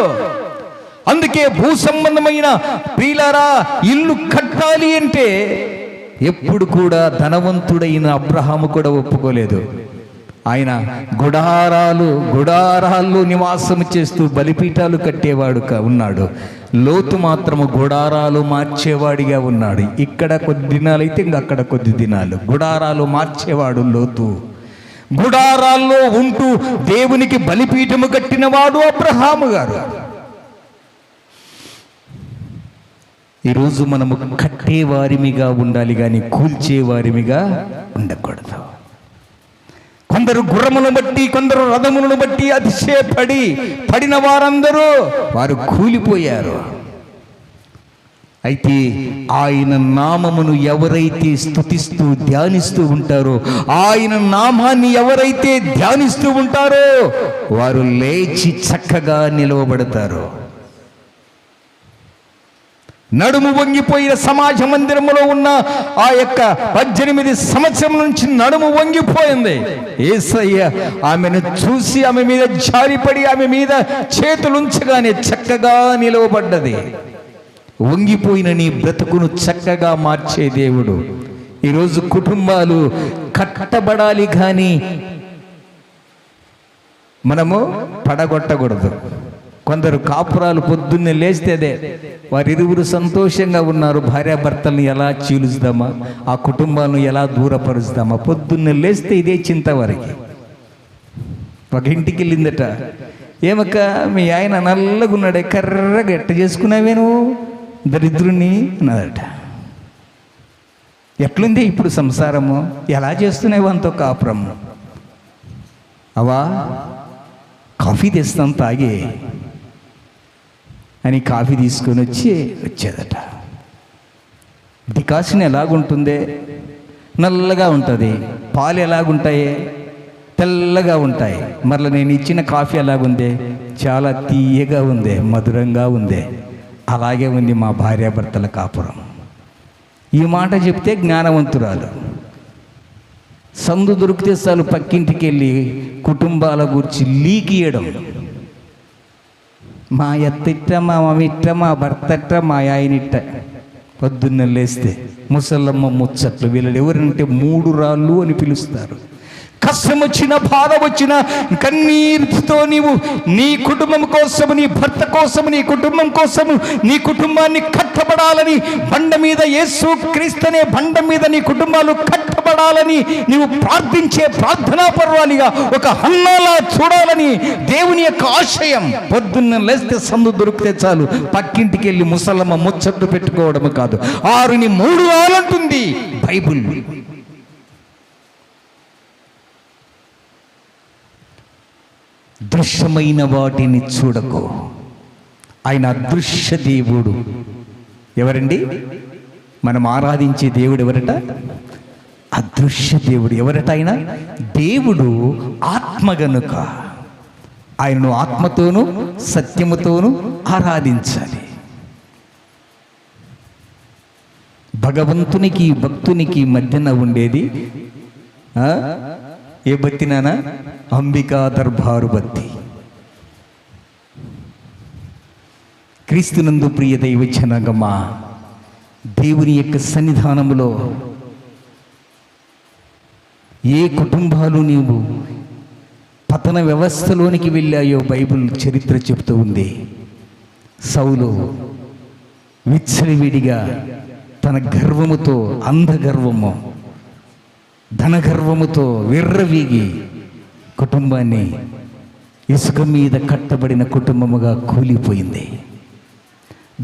అందుకే భూ సంబంధమైన ప్రియులారా ఇల్లు కట్టాలి అంటే ఎప్పుడు కూడా ధనవంతుడైన అబ్రహాము కూడా ఒప్పుకోలేదు. ఆయన గుడారాల్లో నివాసం చేస్తూ బలిపీఠాలు కట్టేవాడు ఉన్నాడు. లోతు మాత్రము గుడారాలు మార్చేవాడిగా ఉన్నాడు. ఇక్కడ కొద్ది దినాలు అయితే ఇంక అక్కడ కొద్ది దినాలు. గుడారాలు మార్చేవాడు లోతు. గుడారాల్లో ఉంటూ దేవునికి బలిపీఠము కట్టినవాడు అబ్రహాము గారు. ఈరోజు మనము కట్టేవారిమిగా ఉండాలి కానీ కూల్చేవారిమిగా ఉండకూడదు. కొందరు గుర్రములను బట్టి, కొందరు రథములను బట్టి పడిన వారందరూ వారు కూలిపోయారు. అయితే ఆయన నామమును ఎవరైతే స్తుతిస్తూ ధ్యానిస్తూ ఉంటారో, ఆయన నామాన్ని ఎవరైతే ధ్యానిస్తూ ఉంటారో వారు లేచి చక్కగా నిలవబడతారు. నడుము వంగిపోయిన సమాజ మందిరములో ఉన్న ఆ యొక్క 18 సంవత్సరం నుంచి నడుము వంగిపోయింది. యేసయ్య ఆమెను చూసి ఆమె మీద జారిపడి ఆమె మీద చేతులుంచగానే చక్కగా నిలవబడ్డది. వంగిపోయిన నీ బ్రతుకును చక్కగా మార్చే దేవుడు. ఈరోజు కుటుంబాలు కట్టబడాలి కానీ మనము పడగొట్టకూడదు. కొందరు కాపురాలు పొద్దున్నే లేస్తే అదే, వారిరువురు సంతోషంగా ఉన్నారు, భార్యాభర్తలను ఎలా చీలుస్తామా, ఆ కుటుంబాలను ఎలా దూరపరుస్తామా, పొద్దున్నే లేస్తే ఇదే చింత వారికి. ఒక ఇంటికి వెళ్ళిందట, ఏమక్క మీ ఆయన నల్లగా ఉన్నాడే, కర్రగా ఎట్ట చేసుకున్నావే నువ్వు దరిద్రుని అన్నదట. ఎట్లుంది ఇప్పుడు సంసారము, ఎలా చేస్తున్నావు అంతో కాపురము? అవా కాఫీ తెస్తాం తాగే అని కాఫీ తీసుకొని వచ్చేదట. డికాషన్ ఎలాగుంటుందే, నల్లగా ఉంటుంది. పాలు ఎలాగుంటాయి, తెల్లగా ఉంటాయి. మరలా నేను ఇచ్చిన కాఫీ ఎలాగుందే, చాలా తీయగా ఉందే, మధురంగా ఉందే. అలాగే ఉంది మా భార్యాభర్తల కాపురం. ఈ మాట చెప్తే జ్ఞానవంతురాలు. సందు దొరికితే చాలు పక్కింటికి వెళ్ళి కుటుంబాల గురించి లీకియడం. మా ఎత్తిట్ట, మా మమ్మిట్ట, మా భర్తట్ట, మా ఆయనిట్ట. పొద్దున్న లేస్తే ముసలమ్మ ముచ్చట్లు. వీళ్ళు ఎవరంటే 3 రాళ్ళు అని పిలుస్తారు. కష్టం వచ్చిన, బాధ వచ్చిన కన్నీరుతో నీవు నీ కుటుంబం కోసము, నీ భర్త కోసము, నీ కుటుంబం కోసము, నీ కుటుంబాన్ని కట్టబడాలని, బండ మీద యేసు క్రీస్తునే బండ మీద నీ కుటుంబాలు కట్టబడాలని నీవు ప్రార్థించే ప్రార్థనా పర్వాలిగా ఒక హన్నాలా చూడాలని దేవుని యొక్క ఆశయం. పొద్దున్న లేస్తే సందు దొరికితే చాలు పక్కింటికి వెళ్ళి ముసలమ్మ ముచ్చట్లు పెట్టుకోవడం కాదు, 6ని 3 రాలంటుంది బైబుల్. దృశ్యమైన వాటిని చూడకు. ఆయన అదృశ్య దేవుడు. ఎవరండి మనం ఆరాధించే దేవుడు? ఎవరట? అదృశ్య దేవుడు. ఎవరట ఆయన? దేవుడు ఆత్మ గనుక ఆయనను ఆత్మతోనూ సత్యముతోనూ ఆరాధించాలి. భగవంతునికి భక్తునికి మధ్యన ఉండేది ఏ భక్తి నానా? అంబికా దర్బారు భక్తి. క్రీస్తునందు ప్రియ దైవ జనాంగమా, దేవుని యొక్క సన్నిధానములో ఏ కుటుంబాలు నీవు పతన వ్యవస్థలోనికి వెళ్ళాయో బైబిల్ చరిత్ర చెబుతూ ఉంది. సౌలు విచ్చలవిడిగా తన గర్వముతో, అంధగర్వము, ధనగర్వముతో విర్రవీగి కుటుంబాన్ని ఇసుక మీద కట్టబడిన కుటుంబముగా కూలిపోయింది.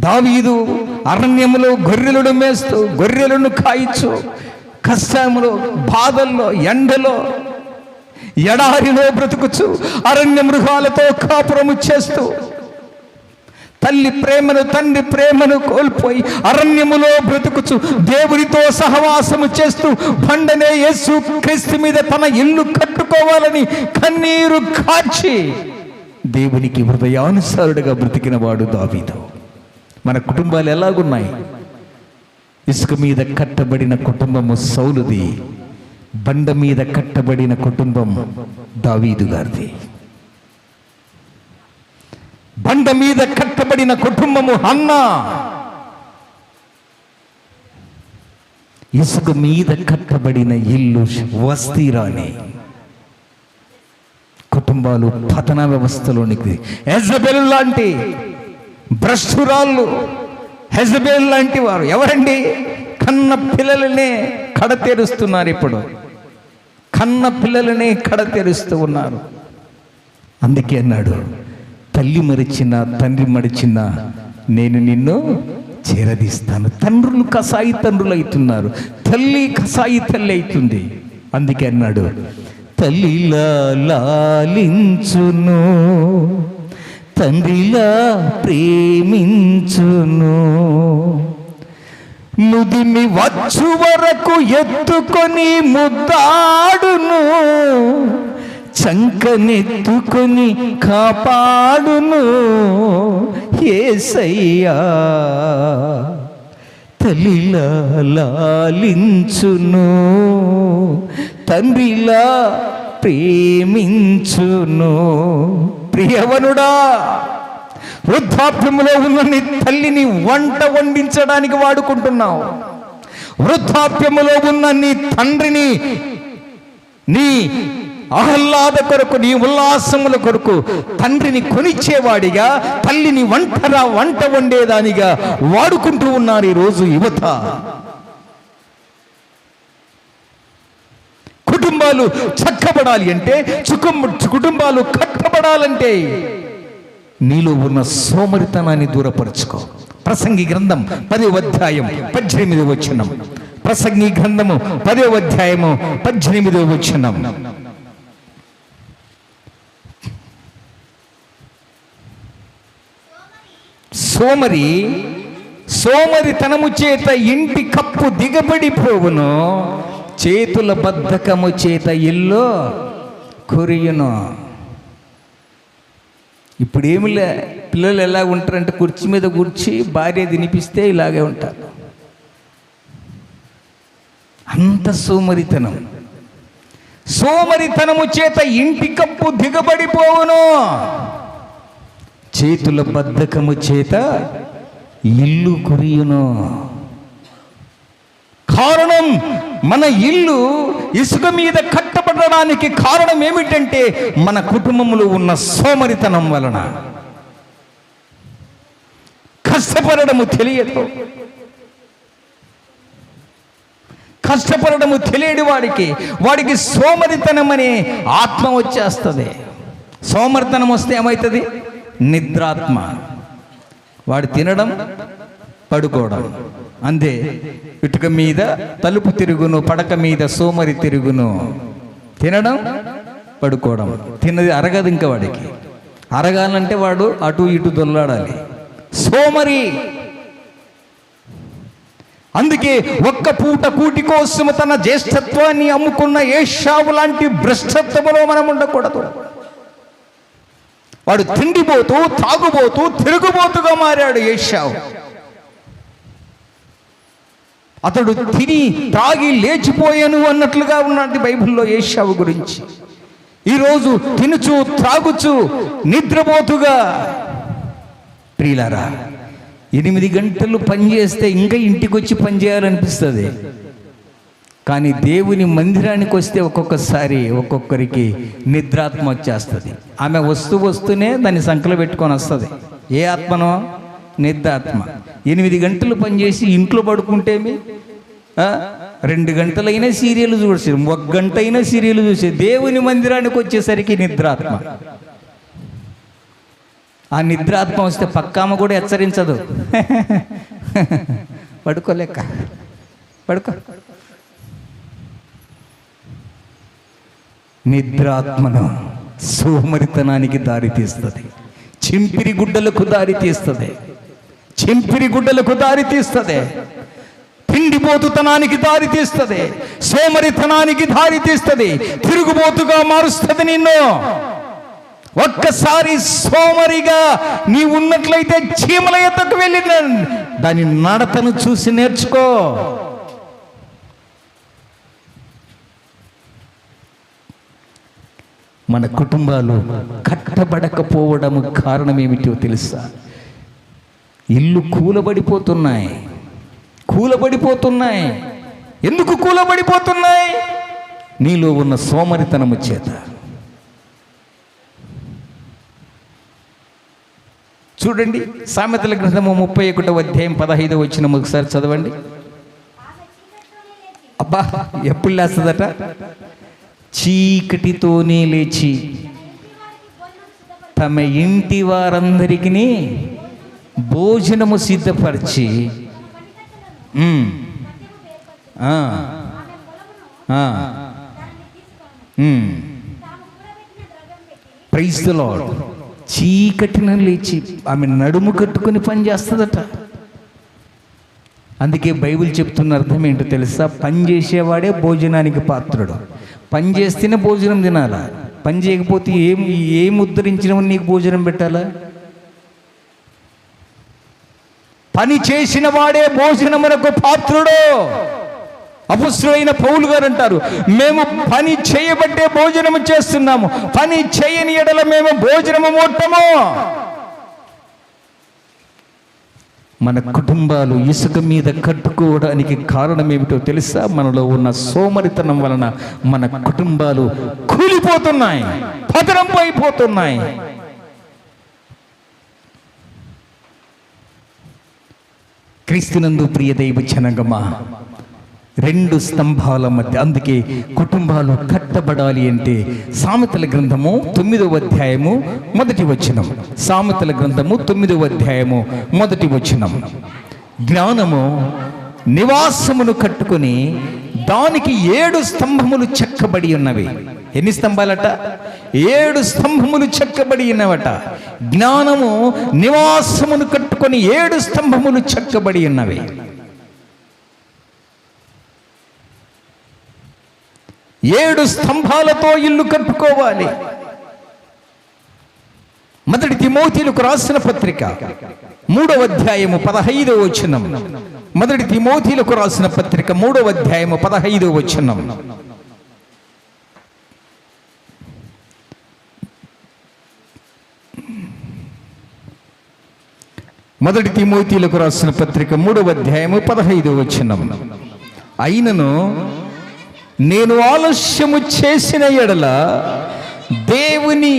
దావీదు అరణ్యములో గొర్రెలను మేస్తూ, గొర్రెలను కాయిచు, కష్టములో, బాధల్లో, ఎండలో, ఎడారిలో బ్రతుకుచు, అరణ్య మృగాలతో కాపురము చేస్తూ, తల్లి ప్రేమను, తండ్రి ప్రేమను కోల్పోయి అరణ్యములో బ్రతుకుచు, దేవునితో సహవాసము చేస్తూ, బండనే యేసు క్రీస్తు మీద తన ఇల్లు కట్టుకోవాలని కన్నీరు కార్చి దేవునికి హృదయానుసారుడుగా బ్రతికిన వాడు దావీదు. మన కుటుంబాలు ఎలాగున్నాయి? ఇసుక మీద కట్టబడిన కుటుంబము సౌలుది, బండ మీద కట్టబడిన కుటుంబం దావీదు గారిది. బండ మీద కట్టబడిన కుటుంబము హన్నా, ఇసుక మీద కట్టబడిన ఇల్లు వస్తీరాని. కుటుంబాలు పతన వ్యవస్థలోనికి, యెజబెల్ లాంటి భ్రష్టురాళ్ళు, యెజబెల్ లాంటి వారు ఎవరండి? కన్న పిల్లలనే కడతెరుస్తున్నారు. ఇప్పుడు కన్న పిల్లలనే కడతెరుస్తూ ఉన్నారు. అందుకే అన్నాడు, తల్లి మరిచిన, తండ్రి మరిచిన, నేను నిన్ను చేరదీస్తాను. తండ్రులు కసాయి తండ్రులు అవుతున్నారు, తల్లి కసాయి తల్లి అవుతుంది. అందుకే అన్నాడు, తల్లిలా లాలించును, తండ్రిలా ప్రేమించును, నుదిమి వచ్చు వరకు ఎత్తుకొని ముద్దాడును, చంకనెత్తుకొని కాపాడును యేసయ్యా. తల్లిలా లాలించును, తండ్రిలా ప్రేమించును. ప్రియవనుడా, వృద్ధాప్యములో ఉన్న నీ తల్లిని వంట వండించడానికి వాడుకుంటున్నావు. వృద్ధాప్యములో ఉన్న నీ తండ్రిని నీ ఆహ్లాద కొరకు, నీ ఉల్లాసముల కొరకు తండ్రిని కొనిచ్చేవాడిగా, తల్లిని వంట వండేదానిగా వాడుకుంటూ ఉన్నారు ఈరోజు యువత. కుటుంబాలు చక్కబడాలి అంటే, కుటుంబాలు కట్టబడాలంటే నీలో ఉన్న సోమరితనాన్ని దూరపరుచుకో. ప్రసంగి గ్రంథం 10వ అధ్యాయం 18వ వచనం. ప్రసంగి గ్రంథము 10వ అధ్యాయము 18వ వచనం. సోమరితనము చేత ఇంటి కప్పు దిగబడిపోవును, చేతుల బద్ధకము చేత ఇల్లు కొరియును. ఇప్పుడు ఏమిలే, పిల్లలు ఎలా ఉంటారంటే కుర్చీ మీద కూర్చి భార్య తినిపిస్తే ఇలాగే ఉంటారు. అంత సోమరితనము చేత ఇంటి కప్పు దిగబడిపోవును, చేతుల బద్ధకము చేత ఇల్లు కొరియును. కారణం, మన ఇల్లు ఇసుక మీద కట్టబడడానికి కారణం ఏమిటంటే మన కుటుంబంలో ఉన్న సోమరితనం వలన. కష్టపడము తెలియదు, కష్టపడము తెలియని వాడికి సోమరితనం అనే ఆత్మ వచ్చేస్తుంది. సోమరితనం వస్తే ఏమవుతుంది? నిద్రాత్మ. వాడు తినడం, పడుకోవడం అంతే. ఇటుక మీద తలుపు తిరుగును, పడక మీద సోమరి తిరుగును. తినడం, పడుకోవడం. తిన్నది అరగదు. ఇంకా వాడికి అరగాలంటే వాడు అటు ఇటు దొల్లాడాలి. సోమరి. అందుకే ఒక్క పూట కూటి కోసం తన జ్యేష్ఠత్వాన్ని అమ్ముకున్న ఏశావు లాంటి భ్రష్టత్వములో మనం ఉండకూడదు. వాడు తిండిపోతూ, తాగుబోతూ, తిరుగుబోతుగా మారాడు ఏశావు. అతడు తిని తాగి లేచిపోయాను అన్నట్లుగా ఉన్నది బైబిల్లో ఏశావు గురించి. ఈరోజు తినుచు, త్రాగుచు, నిద్రపోతుగా. ప్రియులారా, 8 గంటలు పనిచేస్తే ఇంకా ఇంటికి వచ్చి పనిచేయాలనిపిస్తుంది. కానీ దేవుని మందిరానికి వస్తే ఒక్కొక్కసారి ఒక్కొక్కరికి నిద్రాత్మ వచ్చేస్తుంది. ఆమె వస్తూనే దాన్ని సంకలో పెట్టుకొని వస్తుంది. ఏ ఆత్మనో? నిద్రాత్మ. 8 గంటలు పనిచేసి ఇంట్లో పడుకుంటేమి 2 గంటలైనా సీరియల్ చూసి 1 గంట అయినా సీరియల్ చూసి దేవుని మందిరానికి వచ్చేసరికి నిద్రాత్మ. ఆ నిద్రాత్మ వస్తే పక్కామ కూడా హెచ్చరించదు. పడుకోలేక పడుకో. నిద్రాత్మను సోమరితనానికి దారితీస్తుంది, చింపిరి గుడ్డలకు దారితీస్తుంది, చింపిరి గుడ్డలకు దారితీస్తుంది, తిండిపోతుతనానికి దారితీస్తుంది, సోమరితనానికి దారితీస్తుంది, తిరుగుబోతుగా మారుస్తుంది నిన్ను. ఒక్కసారి సోమరిగా నీ ఉన్నట్లయితే చీమల ఎద్దకు వెళ్ళి దాని నడతను చూసి నేర్చుకో. మన కుటుంబాలు కట్టబడకపోవడము కారణం ఏమిటో తెలుసా? ఇల్లు కూలబడిపోతున్నాయి. ఎందుకు కూలబడిపోతున్నాయి? నీలో ఉన్న సోమరితనము చేత. చూడండి, సామెతల గ్రంథము 31వ అధ్యాయం 15వ వచనం ఒకసారి చదవండి. అబ్బా, ఎప్పుడు లేస్తుందట? చీకటితోనే లేచి తమ ఇంటి వారందరికీ భోజనము సిద్ధపరిచి ప్రైజ్ ది లార్డ్. చీకటిన లేచి ఆమె నడుము కట్టుకుని పని చేస్తుందట. అందుకే బైబిల్ చెప్తున్న అర్థం ఏంటో తెలుసా? పని చేసేవాడే భోజనానికి పాత్రుడు. పని చేస్తేనే భోజనం తినాలా? పని చేయకపోతే ఏం ఉద్ధరించిన నీకు భోజనం పెట్టాలా? పని చేసిన వాడే భోజనమునకు పాత్రుడు. అపొస్తలుడైన పౌలు గారు అంటారు, మేము పని చేయబట్టే భోజనము చేస్తున్నాము, పని చేయని ఎడల మేము భోజనము ముట్టము. మన కుటుంబాలు ఇసుక మీద కట్టుకోవడానికి కారణం ఏమిటో తెలుసా? మనలో ఉన్న సోమరితనం వలన మన కుటుంబాలు కూలిపోతున్నాయి, పతనం అయిపోతున్నాయి. క్రీస్తునందు ప్రియ దైవ జనగమా, 2 స్తంభాల మధ్య. అందుకే కుటుంబాలు కట్టబడాలి అంటే సామెతల గ్రంథము 9వ అధ్యాయము 1వ వచనం. సామెతల గ్రంథము 9వ అధ్యాయము 1వ వచనం. జ్ఞానము నివాసమును కట్టుకొని దానికి 7 స్తంభములు చెక్కబడి ఉన్నవి. ఎన్ని స్తంభాలట? 7 స్తంభములు చెక్కబడి ఉన్నవట. జ్ఞానము నివాసమును కట్టుకొని 7 స్తంభములు చెక్కబడి ఉన్నవి. 7 స్తంభాలతో ఇల్లు కట్టుకోవాలి. 1 తిమోతిలకు రాసిన పత్రిక 3వ అధ్యాయము 15వ వచనం. 1 తిమోతిలకు రాసిన పత్రిక 3వ అధ్యాయము 15వ వచనం. మొదటి తిమోతిలకు రాసిన పత్రిక 3వ అధ్యాయము 15వ వచనం. అయినను నేను ఆలస్యము చేసిన ఎడల దేవుని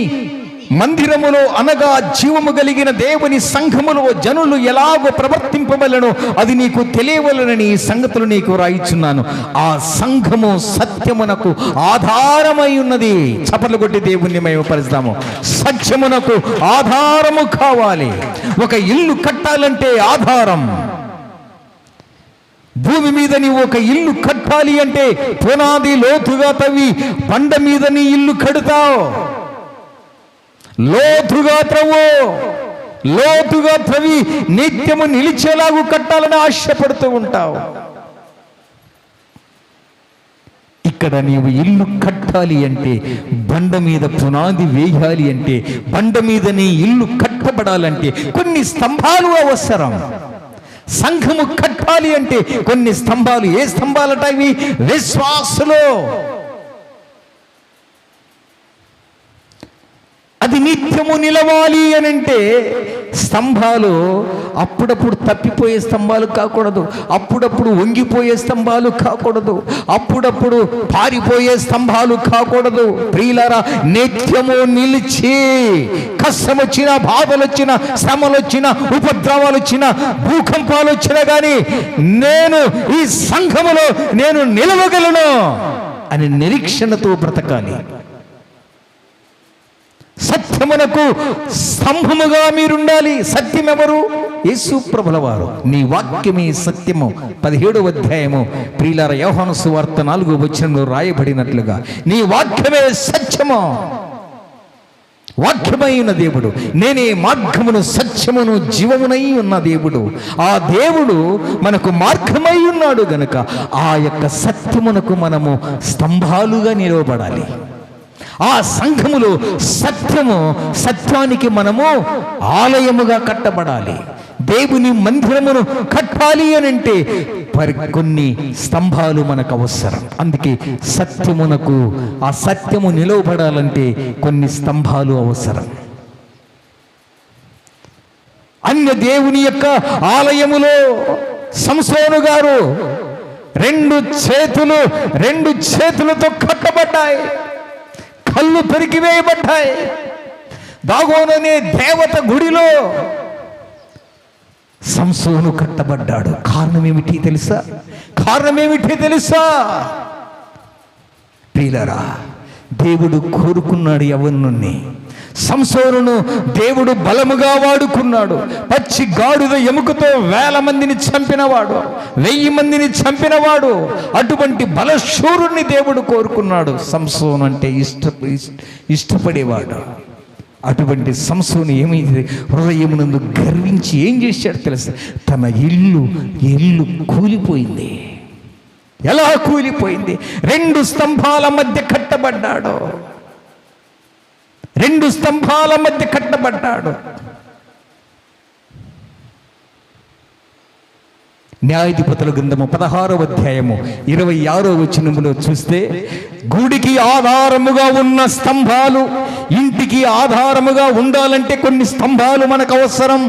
మందిరములో అనగా జీవము కలిగిన దేవుని సంఘములో జనులు ఎలాగో ప్రవర్తింపవలనో అది నీకు తెలియవలనని ఈ సంగతులు నీకు రాయిచున్నాను. ఆ సంఘము సత్యమునకు ఆధారమై ఉన్నది. చప్పట్లు కొట్టి దేవుణ్ణి మహిమపరుస్తాము. సత్యమునకు ఆధారము కావాలి. ఒక ఇల్లు కట్టాలంటే ఆధారం. భూమి మీద నీవు ఒక ఇల్లు కట్టాలి అంటే పునాది లోతుగా తవ్వి బండ మీద నీ ఇల్లు కడతావు. లోతుగా త్రవి నిత్యము నిలిచేలాగు కట్టాలని ఆశపడుతూ ఉంటావు. ఇక్కడ నీవు ఇల్లు కట్టాలి అంటే బండ మీద పునాది వేయాలి అంటే బండ మీద నీ ఇల్లు కట్టబడాలంటే కొన్ని స్తంభాలు అవసరం. సంఘము కట్టాలి అంటే కొన్ని స్తంభాలు. ఏ స్తంభాలట ఇవి? విశ్వాసులు. అది నిత్యము నిలవాలి అని అంటే స్తంభాలు అప్పుడప్పుడు తప్పిపోయే స్తంభాలు కాకూడదు, అప్పుడప్పుడు వంగిపోయే స్తంభాలు కాకూడదు, అప్పుడప్పుడు పారిపోయే స్తంభాలు కాకూడదు. ప్రియులారా, నిత్యము నిలిచి కష్టం వచ్చినా, బాధలు వచ్చినా, శ్రమలు వచ్చినా, ఉపద్రవాలు వచ్చినా, భూకంపాలు వచ్చినా కానీ నేను ఈ సంఘములో నేను నిలవగలను అని నిరీక్షణతో బ్రతకాలి. సత్యమునకు స్తంభముగా మీరుండాలి. సత్యం ఎవరు? యేసు ప్రభుల వారు. నీ వాక్యమే సత్యము. 17వ అధ్యాయము ప్రియులారా, యోహాను సువార్త 4వ వచనంలో రాయబడినట్లుగా నీ వాక్యమే సత్యము. వాక్యమై ఉన్న దేవుడు, నేనే మార్గమును సత్యమును జీవమునై ఉన్న దేవుడు. ఆ దేవుడు మనకు మార్గమై ఉన్నాడు గనుక ఆ యొక్క సత్యమునకు మనము స్తంభాలుగా నిలవబడాలి. ఆ సంఘములో సత్యానికి మనము ఆలయముగా కట్టబడాలి. దేవుని మందిరమును కట్టాలి అని అంటే కొన్ని స్తంభాలు మనకు అవసరం. అందుకే సత్యమునకు, ఆ సత్యము నిలవబడాలంటే కొన్ని స్తంభాలు అవసరం. అన్య దేవుని యొక్క ఆలయములో సంసోను గారు రెండు చేతులతో కట్టబడ్డాయి, కళ్ళు పెరిగివేయబడ్డాయి. దాగోననే దేవత గుడిలో సంసోను కట్టబడ్డాడు. కారణం ఏమిటి తెలుసా? ప్రియులారా, దేవుడు కోరుకున్నాడు యవ్వనుణ్ణి. సంసోనును దేవుడు బలముగా వాడుకున్నాడు. పచ్చి గాడిద ఎముకతో 1000 మందిని చంపినవాడు, 1000 మందిని చంపినవాడు. అటువంటి బలశూరుణ్ణి దేవుడు కోరుకున్నాడు. సంసోను అంటే ఇష్టపడేవాడు. అటువంటి సంసోను ఏమైంది? హృదయమునందు గర్వించి ఏం చేశాడు తెలుసా? తన ఇల్లు కూలిపోయింది. ఎలా కూలిపోయింది? 2 స్తంభాల మధ్య కట్టబడ్డాడు. 2 స్తంభాల మధ్య కట్టబడ్డాడు. న్యాయాధిపతుల గ్రంథము 16వ అధ్యాయము 26వ వచనములో చూస్తే, గుడికి ఆధారముగా ఉన్న స్తంభాలు ఇంటికి ఆధారముగా ఉండాలంటే కొన్ని స్తంభాలు మనకు అవసరం.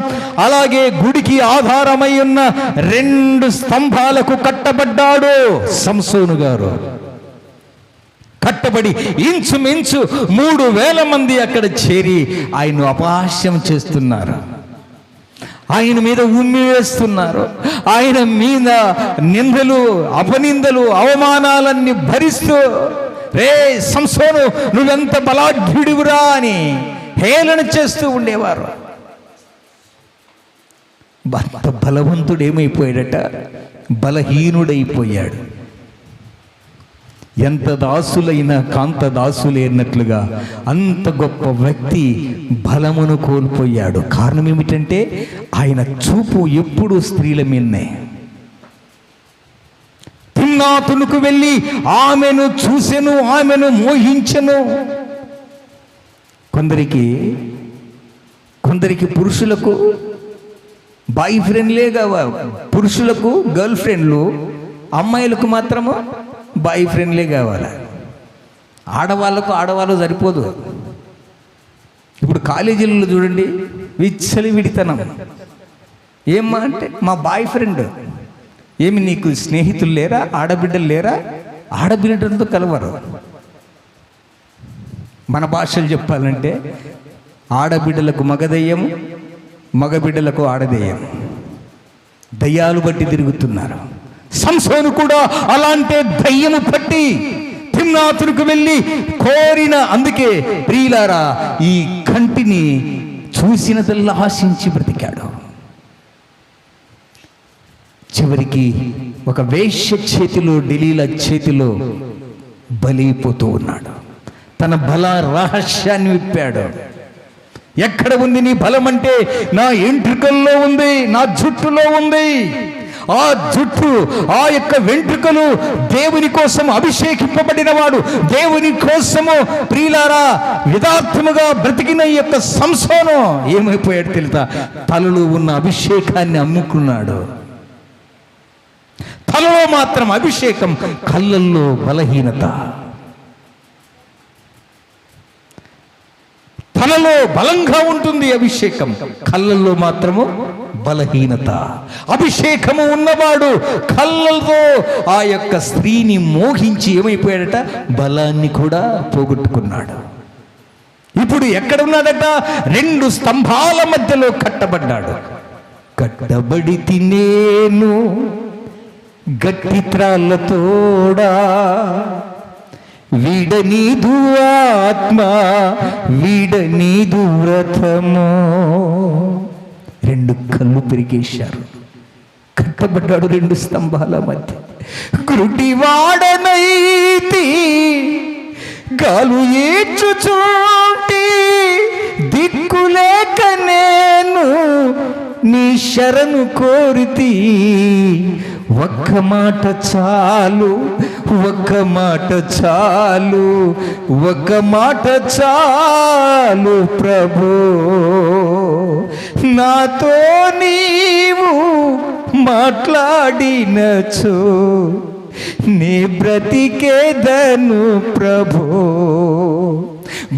అలాగే గుడికి ఆధారమై ఉన్న 2 స్తంభాలకు కట్టబడ్డాడు సంసోను గారు. కట్టబడి ఇంచుమించు 3000 మంది అక్కడ చేరి ఆయన అపహాస్యం చేస్తున్నారు, ఆయన మీద ఉమ్మి వేస్తున్నారు, ఆయన మీద నిందలు, అపనిందలు, అవమానాలన్నీ భరిస్తూ, రే సంసోను నువ్వెంత బలాఢ్యుడివురా అని హేళన చేస్తూ ఉండేవారు. బలవంతుడు ఏమైపోయాడట? బలహీనుడైపోయాడు. ఎంత దాసులైనా కాంత దాసులేనట్లుగా అంత గొప్ప వ్యక్తి బలమును కోల్పోయాడు. కారణం ఏమిటంటే ఆయన చూపు ఎప్పుడు స్త్రీల మీదనే. తిమ్నాతునకు వెళ్ళి ఆమెను చూసెను, ఆమెను మోహించెను. కొందరికి పురుషులకు బాయ్ ఫ్రెండ్లే కావాలి, పురుషులకు గర్ల్ ఫ్రెండ్లు, అమ్మాయిలకు మాత్రము బాయ్ ఫ్రెండ్లే కావాలి. ఆడవాళ్ళు సరిపోదు. ఇప్పుడు కాలేజీలలో చూడండి, విచ్చలవిడితనం. ఏమ్మా అంటే మా బాయ్ ఫ్రెండ్. ఏమి నీకు స్నేహితులు లేరా? ఆడబిడ్డలు లేరా? ఆడబిడ్డలతో కలవరు. మన భాషలు చెప్పాలంటే ఆడబిడ్డలకు మగదయ్యము, మగబిడ్డలకు ఆడదయ్యం. దయ్యాలు బట్టి తిరుగుతున్నారు. సంసోను కూడా అలాంటి దయ్యము పట్టి తిమ్నాతునకు వెళ్ళి కోరిన, అందుకే ప్రియులారా ఈ కంటిని చూసినదల్లా ఆశించి బ్రతికాడు. చివరికి ఒక వేశ్య చేతిలో, ఢిల్లీల చేతిలో బలైపోతూ ఉన్నాడు. తన బల రహస్యాన్ని విప్పాడు. ఎక్కడ ఉంది నీ బలం అంటే నా ఎంట్రుకల్లో ఉంది, నా జుట్టులో ఉంది. ఆ జుట్టు, ఆ యొక్క వెంట్రుకలు దేవుని కోసం అభిషేకింపబడిన వాడు, దేవుని కోసము ప్రియులారా యథార్థముగా బ్రతికిన ఈ యొక్క సంసోను ఏమైపోయాడు తెలుసా? తలలో ఉన్న అభిషేకాన్ని అమ్ముకున్నాడు. తలలో మాత్రం అభిషేకం, కళ్ళల్లో బలహీనత. తన తలలో బలంగా ఉంటుంది అభిషేకం, కళ్ళల్లో మాత్రము బలహీనత. అభిషేకము ఉన్నవాడు కళ్ళతో ఆ యొక్క స్త్రీని మోహించి ఏమైపోయాడట, బలాన్ని కూడా పోగొట్టుకున్నాడు. ఇప్పుడు ఎక్కడున్నాడట, 2 స్తంభాల మధ్యలో కట్టబడ్డాడు. కట్టబడి తినేను గట్టి త్రాళ్ళతోడా, వీడనీదు ఆత్మ వీడనీదు వ్రతము. 2 కళ్ళు పెరిగేశారు, కట్టబడ్డాడు 2 స్తంభాల మధ్య. గుడ్డివాడనైతి గాలు ఏడ్చుచుంటి, దిక్కులేక నేను నీ శరణు కోరితి. ఒక్క మాట చాలు, ఒక్క మాట చాలు, ఒక్క మాట చాలు ప్రభు, నాతో నీవు మాట్లాడినచో నీ బ్రతికేదను ప్రభు.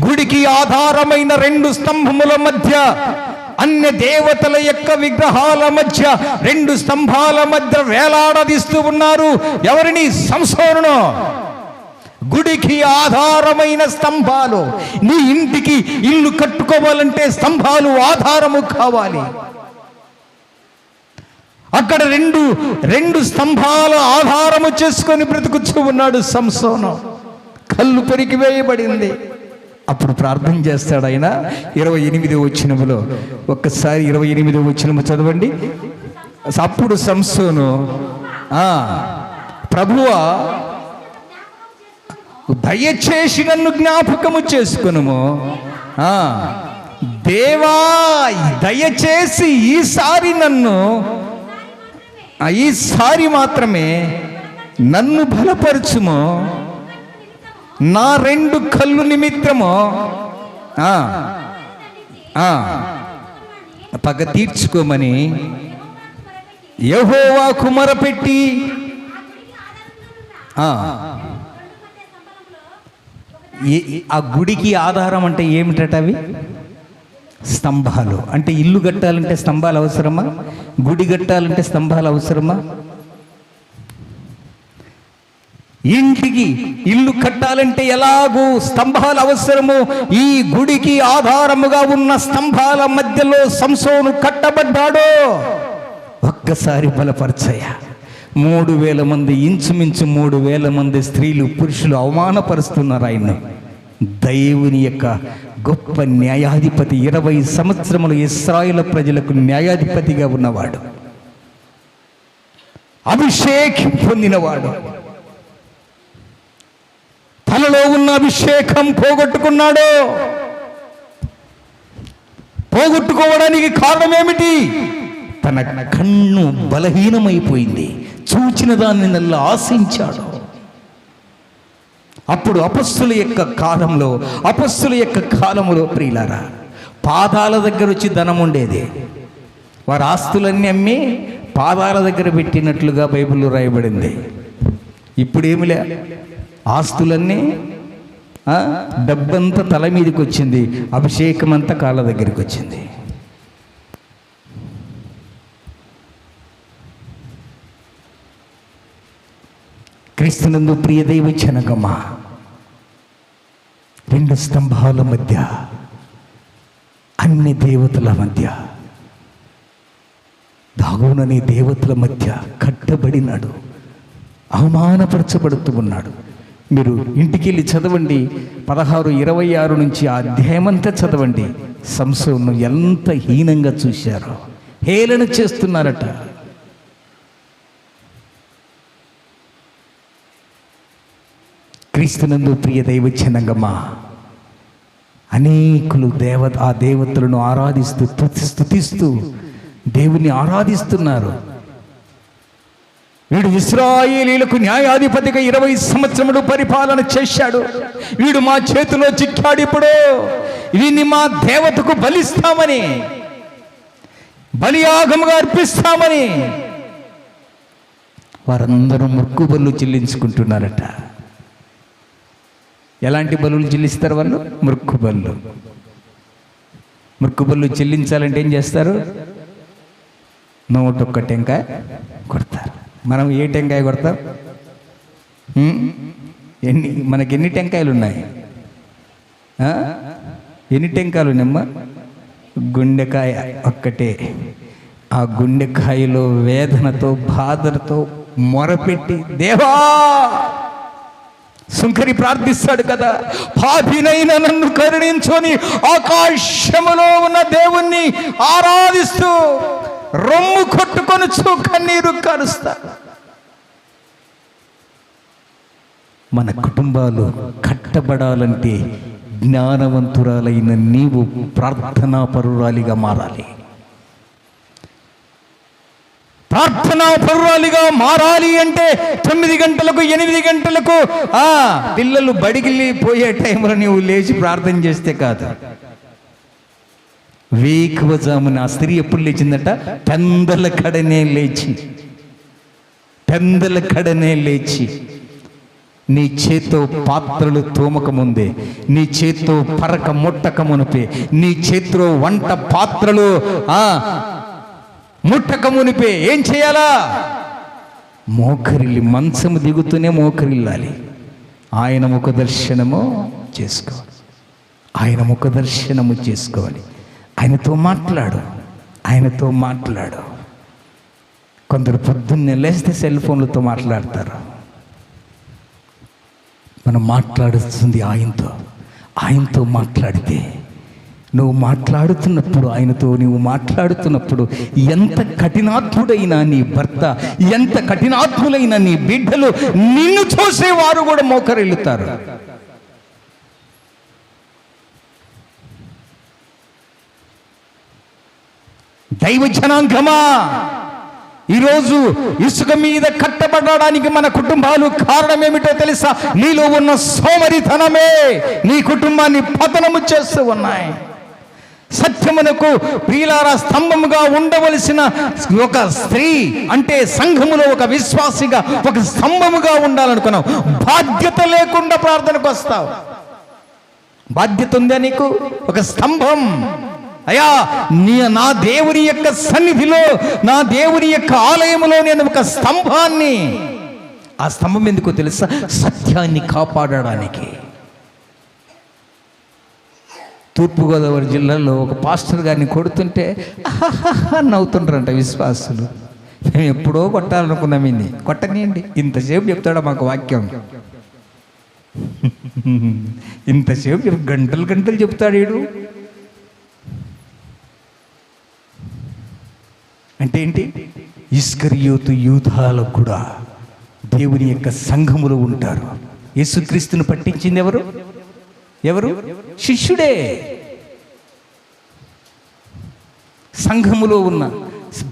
గుడికి ఆధారమైన 2 స్తంభముల మధ్య, అన్య దేవతల యొక్క విగ్రహాల మధ్య, 2 స్తంభాల మధ్య వేలాడదీస్తూ ఉన్నారు. ఎవరిని? సంసోనును. గుడికి ఆధారమైన స్తంభాలు. నీ ఇంటికి ఇల్లు కట్టుకోవాలంటే స్తంభాలు ఆధారము కావాలి. అక్కడ రెండు స్తంభాల ఆధారము చేసుకొని బ్రతుకుతూ ఉన్నాడు సంసోను. కళ్ళు పెరికి వేయబడింది. అప్పుడు ప్రార్థన చేస్తాడు ఆయన. 28వ వచనములో ఒక్కసారి 28వ వచనము చదవండి. అప్పుడు సంసోను, ప్రభువా దయచేసి నన్ను జ్ఞాపకము చేసుకునుము. దేవా దయచేసి ఈసారి మాత్రమే నన్ను బలపరచుము, నా 2 కళ్ళు నిమిత్తము పగ తీర్చుకోమని యెహోవాకు మొరపెట్టి. ఆ గుడికి ఆధారం అంటే ఏమిటట? అవి స్తంభాలు. అంటే ఇల్లు కట్టాలంటే స్తంభాలు అవసరమా? గుడి కట్టాలంటే స్తంభాలు అవసరమా? ఇంటికి ఇల్లు కట్టాలంటే ఎలాగూ స్తంభాలు అవసరము. ఈ గుడికి ఆధారముగా ఉన్న స్తంభాల మధ్యలో సంసోను కట్టబడ్డాడు. ఒక్కసారి బలపరచయ్యా. 3000 మంది, ఇంచుమించు 3000 మంది స్త్రీలు పురుషులు అవమానపరుస్తున్నారు ఆయన్ని. దేవుని యొక్క గొప్ప న్యాయాధిపతి, 20 సంవత్సరములు ఇశ్రాయేలు ప్రజలకు న్యాయాధిపతిగా ఉన్నవాడు, అభిషేకం పొందినవాడు. తనలో ఉన్న అభిషేకం పోగొట్టుకున్నాడు. పోగొట్టుకోవడానికి కారణం ఏమిటి? తన కన్ను బలహీనమైపోయింది. చూచిన దాన్ని నల్ల ఆశించాడు. అప్పుడు అపస్సుల యొక్క కాలంలో ప్రియులారా, పాదాల దగ్గర వచ్చి ధనం ఉండేది. వారి ఆస్తులన్నీ అమ్మి పాదాల దగ్గర పెట్టినట్లుగా బైబిల్లో రాయబడింది. ఇప్పుడేమిలే, ఆస్తులన్నీ డబ్బంతా తల మీదకి వచ్చింది, అభిషేకం అంతా కాళ్ళ దగ్గరికి వచ్చింది. క్రీస్తునందు ప్రియ దైవ జనగమా, 2 స్తంభాల మధ్య, అన్ని దేవతల మధ్య, దాగునని దేవతల మధ్య కట్టబడినాడు, అవమానపరచబడుతూ ఉన్నాడు. మీరు ఇంటికి వెళ్ళి చదవండి, 16, 26 నుంచి ఆ అధ్యాయమంతా చదవండి. సంసోను ఎంత హీనంగా చూశారో, హేళన చేస్తున్నారట. క్రీస్తునందు ప్రియ దైవ జనాంగమా, అనేకులు ఆ దేవతలను ఆరాధిస్తూ స్తుతిస్తూ దేవుని ఆరాధిస్తున్నారు. వీడు ఇశ్రాయేలీయులకు న్యాయాధిపతిగా 20 సంవత్సరములు పరిపాలన చేశాడు. వీడు మా చేతిలో చిక్కాడు. ఇప్పుడు వీడిని మా దేవతకు బలిస్తామని, బలియాగముగా అర్పిస్తామని వారందరూ మొక్కుబళ్ళు చెల్లించుకుంటున్నారట. ఎలాంటి బలులు చెల్లిస్తారు వాళ్ళు? మొక్కుబళ్ళు. మొక్కుబళ్ళు చెల్లించాలంటే ఏం చేస్తారు? నోటొక్క టెంకాయ కొడతారు. మనం ఏ టెంకాయ కొడతాం? మనకి ఎన్ని టెంకాయలు ఉన్నాయి? ఎన్ని టెంకాయలు ఉన్నాయమ్మా? గుండెకాయ ఒక్కటే. ఆ గుండెకాయలో వేదనతో బాధలతో మొరపెట్టి, దేవా, సుంకరి ప్రార్థిస్తాడు కదా, పాపినైన నన్ను కరుణించుని ఆకాశములో ఉన్న దేవుణ్ణి ఆరాధిస్తూ రొమ్ము కొట్టుకొనుచు కన్నీరు కారుస్తారు. మన కుటుంబాలు కట్టబడాలంటే జ్ఞానవంతురాలైన నీవు ప్రార్థనా పరురాలిగా మారాలి. ప్రార్థనా పరురాలిగా మారాలి అంటే 9 గంటలకు 8 గంటలకు పిల్లలు బడికి పోయే టైంలో నీవు లేచి ప్రార్థన చేస్తే కాదు. వేకువజామున ఆ స్త్రీ ఎప్పుడు లేచిందట? పెందల కడనే లేచి నీ చేత్తో పాత్రలు తోమక ముందే, నీ చేత్తో పరక ముట్టక మునిపే, నీ చేతిలో వంట పాత్రలు ముట్టక మునిపే ఏం చేయాలా? మోకరిల్లి, మంచము దిగుతూనే మోకరిల్లాలి. ఆయన ముఖ దర్శనము చేసుకోవాలి. ఆయనతో మాట్లాడు. కొందరు పొద్దున్నే లేస్తే సెల్ ఫోన్లతో మాట్లాడతారు. మనం మాట్లాడుతుంది ఆయనతో మాట్లాడితే, నువ్వు మాట్లాడుతున్నప్పుడు ఎంత కఠినాత్ముడైనా నీ భర్త, ఎంత కఠినాత్ములైన నీ బిడ్డలు నిన్ను చూసేవారు కూడా మోకరిల్లుతారు. దైవ జనాంగమా, ఈరోజు ఇసుక మీద కట్టబడడానికి మన కుటుంబాలు కారణమేమిటో తెలుసా? నీలో ఉన్న సోమరితనమే నీ కుటుంబాన్ని పతనము చేస్తూ ఉన్నాయి. సత్యమునకు ప్రియులారా స్తంభముగా ఉండవలసిన ఒక స్త్రీ అంటే సంఘములో ఒక విశ్వాసిగా ఒక స్తంభముగా ఉండాలనుకున్నావు. బాధ్యత లేకుండా ప్రార్థనకు వస్తావు. బాధ్యత ఉందా నీకు? ఒక స్తంభం. అయ్యా, నా దేవుని యొక్క సన్నిధిలో, నా దేవుని యొక్క ఆలయములో నేను ఒక స్తంభాన్ని. ఆ స్తంభం ఎందుకో తెలుసా? సత్యాన్ని కాపాడడానికి. తూర్పుగోదావరి జిల్లాలో ఒక పాస్టర్ గారిని కొడుతుంటే నవ్వుతుంటారంట విశ్వాసులు. మేము ఎప్పుడో కొట్టాలనుకున్నాం, ఇన్ని కొట్టనియండి. ఇంతసేపు చెప్తాడా మాకు వాక్యం? ఇంతసేపు గంటలు చెప్తాడు వీడు. అంటే ఏంటి? ఇస్కరియోతు యూదాలకు కూడా దేవుని యొక్క సంఘములో ఉంటారు. యేసుక్రీస్తును పట్టించింది ఎవరు? శిష్యుడే. సంఘములో ఉన్న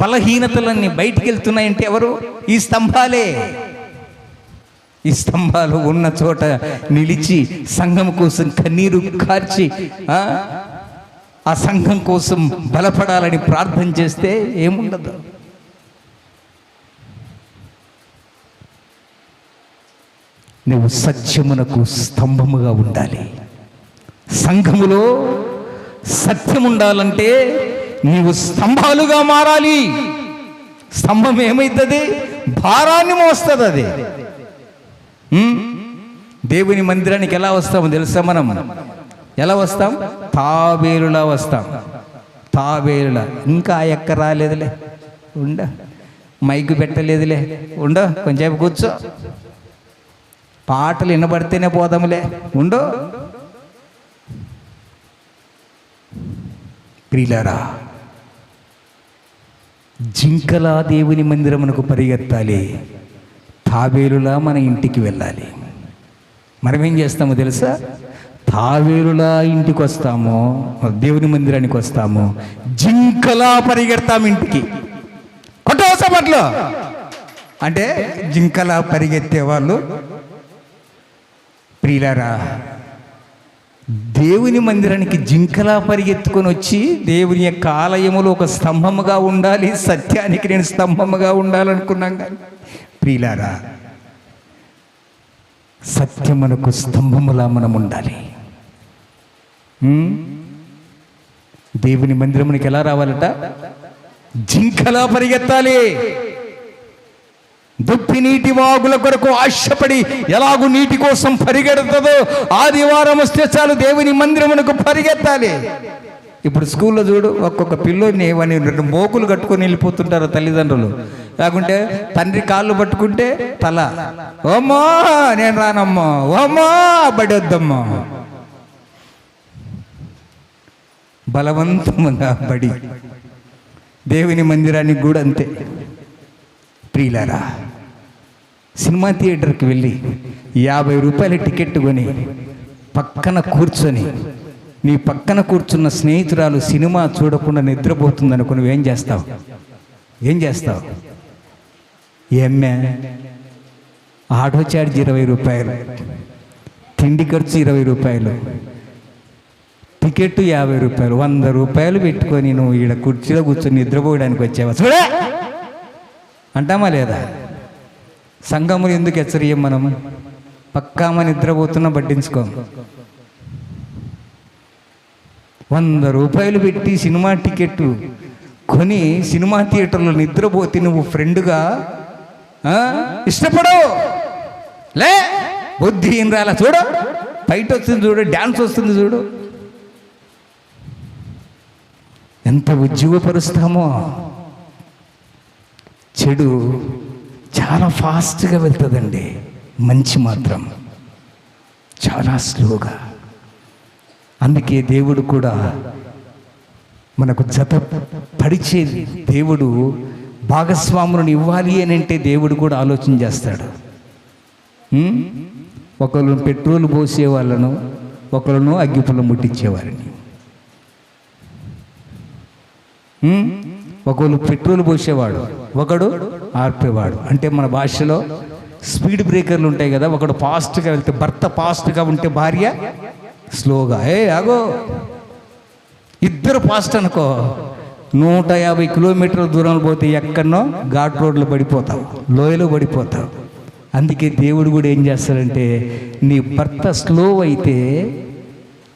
బలహీనతలన్నీ బయటికి వెళ్తున్నాయంటే ఎవరు? ఈ స్తంభాలే. ఈ స్తంభాలు ఉన్న చోట నిలిచి సంఘం కోసం కన్నీరు కార్చి ఆ సంఘం కోసం బలపడాలని ప్రార్థన చేస్తే ఏముండదు. నువ్వు సత్యమునకు స్తంభముగా ఉండాలి. సంఘములో సత్యం ఉండాలంటే నీవు స్తంభాలుగా మారాలి. స్తంభం ఏమైతుంది? భారాన్ని మోస్తుంది. అది దేవుని మందిరానికి ఎలా వస్తామో తెలుసా? మనం ఎలా వస్తాం? తాబేలులా వస్తాం. తాబేలులా. ఇంకా ఎక్క రాలేదులే, మైకు పెట్టలేదులే, కొంచెంసేపు కూర్చో, పాటలు వినబడితేనే పోదాములే, ప్రియులారా, జింకలా దేవుని మందిరమునకు పరిగెత్తాలి, తాబేలులా మన ఇంటికి వెళ్ళాలి. మనమేం చేస్తామో తెలుసా? తావేలులా ఇంటికి వస్తాము, దేవుని మందిరానికి వస్తాము, జింకలా పరిగెడతాము ఇంటికి. కొట్టవసపట్లో అంటే జింకలా పరిగెత్తే వాళ్ళు. ప్రియులారా, దేవుని మందిరానికి జింకలా పరిగెత్తుకొని వచ్చి దేవుని యొక్క ఆలయములో ఒక స్తంభముగా ఉండాలి, సత్యానికి నేను స్తంభముగా ఉండాలనుకున్నాం. కానీ ప్రియులారా, సత్యమునకు స్తంభములా మనం ఉండాలి. దేవుని మందిరమునికి ఎలా రావాలట? జింకలా పరిగెత్తాలి. దుప్పి నీటి వాగుల కొరకు ఆశపడి ఎలాగూ నీటి కోసం పరిగెడుతుందో ఆదివారం వస్తే చాలు దేవుని మందిరమునకు పరిగెత్తాలి. ఇప్పుడు స్కూల్లో చూడు, ఒక్కొక్క పిల్లోని వాని 2 మోకులు కట్టుకొని వెళ్ళిపోతుంటారు తల్లిదండ్రులు. లేకుంటే తండ్రి కాళ్ళు పట్టుకుంటే తల, ఓమ్మా నేను రానమ్మా, ఓమ్మా బడి వద్దమ్మా. బలవంతముగా బడి. దేవుని మందిరానికి కూడా అంతే. ప్రియులారా, సినిమా థియేటర్కి వెళ్ళి 50 రూపాయల టికెట్ కొని పక్కన కూర్చొని నీ పక్కన కూర్చున్న స్నేహితురాలు సినిమా చూడకుండా నిద్రపోతుంది అనుకో, నువ్వేం చేస్తావు? ఏం చేస్తావు? ఏమ్మే, ఆటో ఛార్జ్ 20 రూపాయలు, తిండి ఖర్చు 20 రూపాయలు, టికెట్ 50 రూపాయలు, 100 రూపాయలు పెట్టుకొని నువ్వు ఈడ కుర్చీలో కూర్చొని నిద్రపోయడానికి వచ్చావా? చూడే అంటామా లేదా? సంఘములు ఎందుకు హెచ్చరియం? మనం పక్కామ నిద్రపోతున్నా పట్టించుకోం. 100 రూపాయలు పెట్టి సినిమా టికెట్ కొని సినిమా థియేటర్లో నిద్రపోతే నువ్వు ఫ్రెండ్గా ఇష్టపడవు. లే, బుద్ధి ఏం రాలా? చూడు, బయట వస్తుంది చూడు, డ్యాన్స్ వస్తుంది చూడు, ఎంత ఉజ్జీవపరుస్తామో. చెడు చాలా ఫాస్ట్గా వెళ్తుందండి, మంచి మాత్రం చాలా స్లోగా. అందుకే దేవుడు కూడా మనకు జత పరిచే దేవుడు భాగస్వాములను ఇవ్వాలి అని అంటే దేవుడు కూడా ఆలోచన చేస్తాడు. ఒకళ్ళు పెట్రోల్ పోసే వాళ్ళను, ఒకళ్ళను అగ్గిపుల్ల ముట్టించేవారిని. ఒకళ్ళు పెట్రోల్ పోసేవాడు, ఒకడు ఆర్పేవాడు. అంటే మన భాషలో స్పీడ్ బ్రేకర్లు ఉంటాయి కదా, ఒకడు ఫాస్ట్గా వెళ్తే భర్త ఫాస్ట్గా ఉంటే భార్య స్లోగా. ఆగో, ఇద్దరు ఫాస్ట్ అనుకో, 150 కిలోమీటర్ల దూరం పోతే ఎక్కడనో ఘాట్ రోడ్లో పడిపోతావు, లోయలో పడిపోతావు. అందుకే దేవుడు కూడా ఏం చేస్తాడంటే, నీ భర్త స్లో అయితే,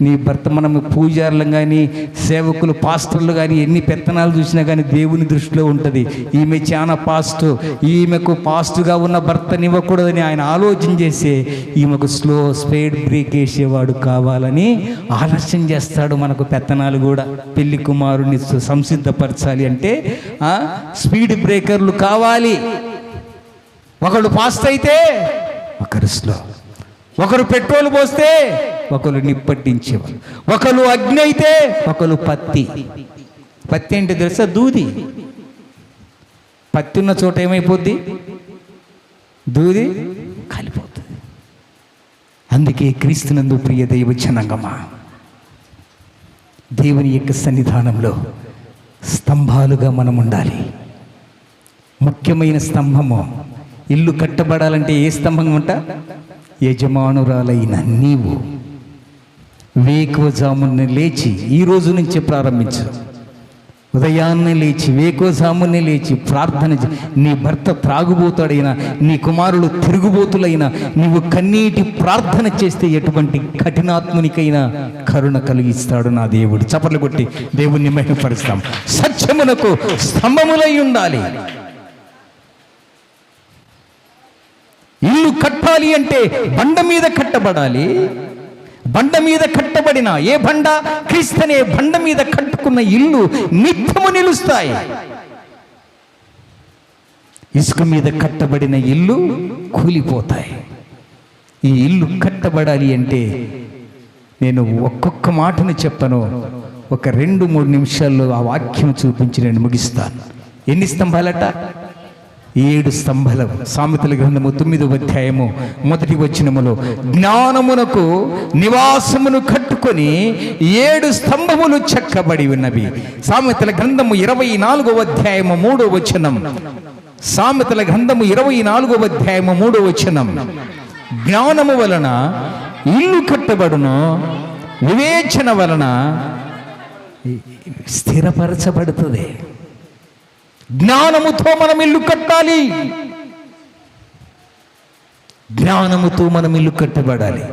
నీ భర్త, మనం పూజారులు కానీ సేవకులు పాస్టర్లు కానీ ఎన్ని పెత్తనాలు చూసినా కానీ దేవుని దృష్టిలో ఉంటుంది, ఈమె చాలా పాస్ట్, ఈమెకు పాస్ట్గా ఉన్న భర్తనివ్వకూడదని ఆయన ఆలోచన చేసి ఈమెకు స్పీడ్ బ్రేక్ వేసేవాడు కావాలని ఆలస్యం చేస్తాడు. మనకు పెత్తనాలు కూడా పెళ్లి కుమారుని సంసిద్ధపరచాలి అంటే స్పీడ్ బ్రేకర్లు కావాలి. ఒకడు ఫాస్ట్ అయితే ఒకరు స్లో, ఒకరు పెట్రోల్ పోస్తే ఒకరు నిప్పట్టించేవారు, ఒకరు అగ్ని అయితే ఒకరు పత్తి. పత్తి ఏంటి తెలుసా? దూది. పత్తి ఉన్న చోట ఏమైపోద్ది? దూది కాలిపోతుంది. అందుకే క్రీస్తునందు ప్రియ దైవ జనాంగమా, దేవుని యొక్క సన్నిధానంలో స్తంభాలుగా మనం ఉండాలి. ముఖ్యమైన స్తంభము, ఇల్లు కట్టబడాలంటే ఏ స్తంభం ఉంటా? యజమానురాలైన నీవు వేకువజామున లేచి, ఈ రోజు నుంచి ప్రారంభించు. ఉదయాన్నే లేచి, వేకువజామునే లేచి ప్రార్థన. నీ భర్త త్రాగుబోతాడైనా, నీ కుమారులు తిరుగుబోతులైనా, నీవు కన్నీటి ప్రార్థన చేస్తే ఎటువంటి కఠినాత్మునికైనా కరుణ కలిగిస్తాడు నా దేవుడు. చప్పట్లు కొట్టి దేవుణ్ణి మహిమపరుస్తాం. సత్యమునకు స్తంభములై ఉండాలి. ఇల్లు కట్టాలి అంటే బండ మీద కట్టబడాలి. బండ మీద కట్టబడిన ఏ బండ? క్రీస్తునే బండ మీద కట్టుకున్న ఇల్లు నిత్యము నిలుస్తాయి. ఇసుక మీద కట్టబడిన ఇల్లు కూలిపోతాయి. ఈ ఇల్లు కట్టబడాలి అంటే నేను ఒక్కొక్క మాటను చెప్పను, ఒక 2-3 నిమిషాల్లో ఆ వాక్యం చూపించి నేను ముగిస్తాను. ఎన్ని స్తంభాలట? 7 స్తంభాలు. సామెతల గ్రంథము 9వ అధ్యాయము 1వ వచనములో, జ్ఞానమునకు నివాసమును కట్టుకొని 7 స్తంభములు చెక్కబడి ఉన్నవి. సామెతల గ్రంథము 24వ అధ్యాయము 3వ వచనం. సామెతల గ్రంథము 24వ అధ్యాయము 3వ వచనం. జ్ఞానము వలన ఇల్లు కట్టబడును, వివేచన వలన స్థిరపరచబడుతుంది. జ్ఞానముతో మనం ఇల్లు కట్టాలి. జ్ఞానముతో మనం ఇల్లు కట్టబడాలి.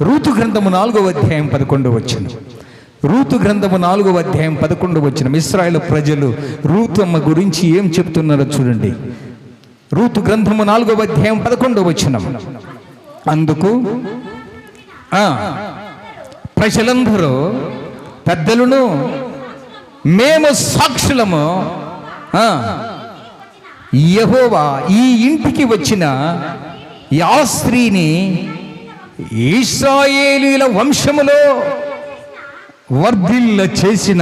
రూతు గ్రంథము 4వ అధ్యాయం 11వ వచనం. రూతు గ్రంథము 4వ అధ్యాయం 11వ వచనం. ఇశ్రాయేలు ప్రజలు రూతు అమ్మ గురించి ఏం చెప్తున్నారో చూడండి. రూతు గ్రంథము 4వ అధ్యాయం 11వ వచనం. అందుకు ప్రజలందరూ పెద్దలను మేము సాక్షులము, యెహోవా ఈ ఇంటికి వచ్చిన ఆ స్త్రీని ఇశ్రాయేలీల వంశములో వర్ధిల్ల చేసిన,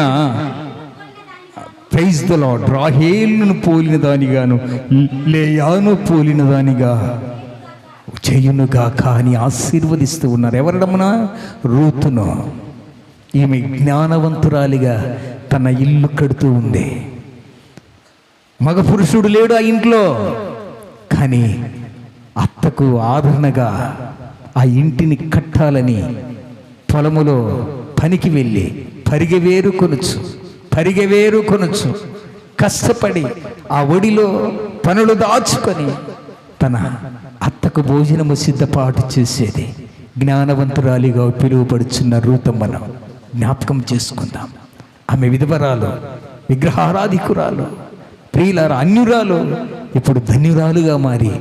ప్రైజ్ ది లార్డ్, రాహేలును పోలిన దానిగాను లేయాను పోలిన దానిగా చేయునుగా కానీ ఆశీర్వదిస్తూ ఉన్నారు. ఎవరడమునా? రూతును. ఈమె జ్ఞానవంతురాలిగా తన ఇల్లు కడుతూ ఉంది. మగ పురుషుడు లేడు ఆ ఇంట్లో, కానీ అత్తకు ఆదరణగా ఆ ఇంటిని కట్టాలని పొలములో పనికి వెళ్ళి పరిగెవేరు కొనుచు కష్టపడి ఆ ఒడిలో పనులు దాచుకొని తన అత్తకు భోజనము సిద్ధపాటు చేసేది. జ్ఞానవంతురాలిగా పిలువపడుచున్న రూతమ్మను జ్ఞాపకం చేసుకుందాం. ఆమె విధవరాలు, విగ్రహారాధికురాలు, ప్రియులారా అన్యురాలు, ఇప్పుడు ధన్యురాలుగా మారి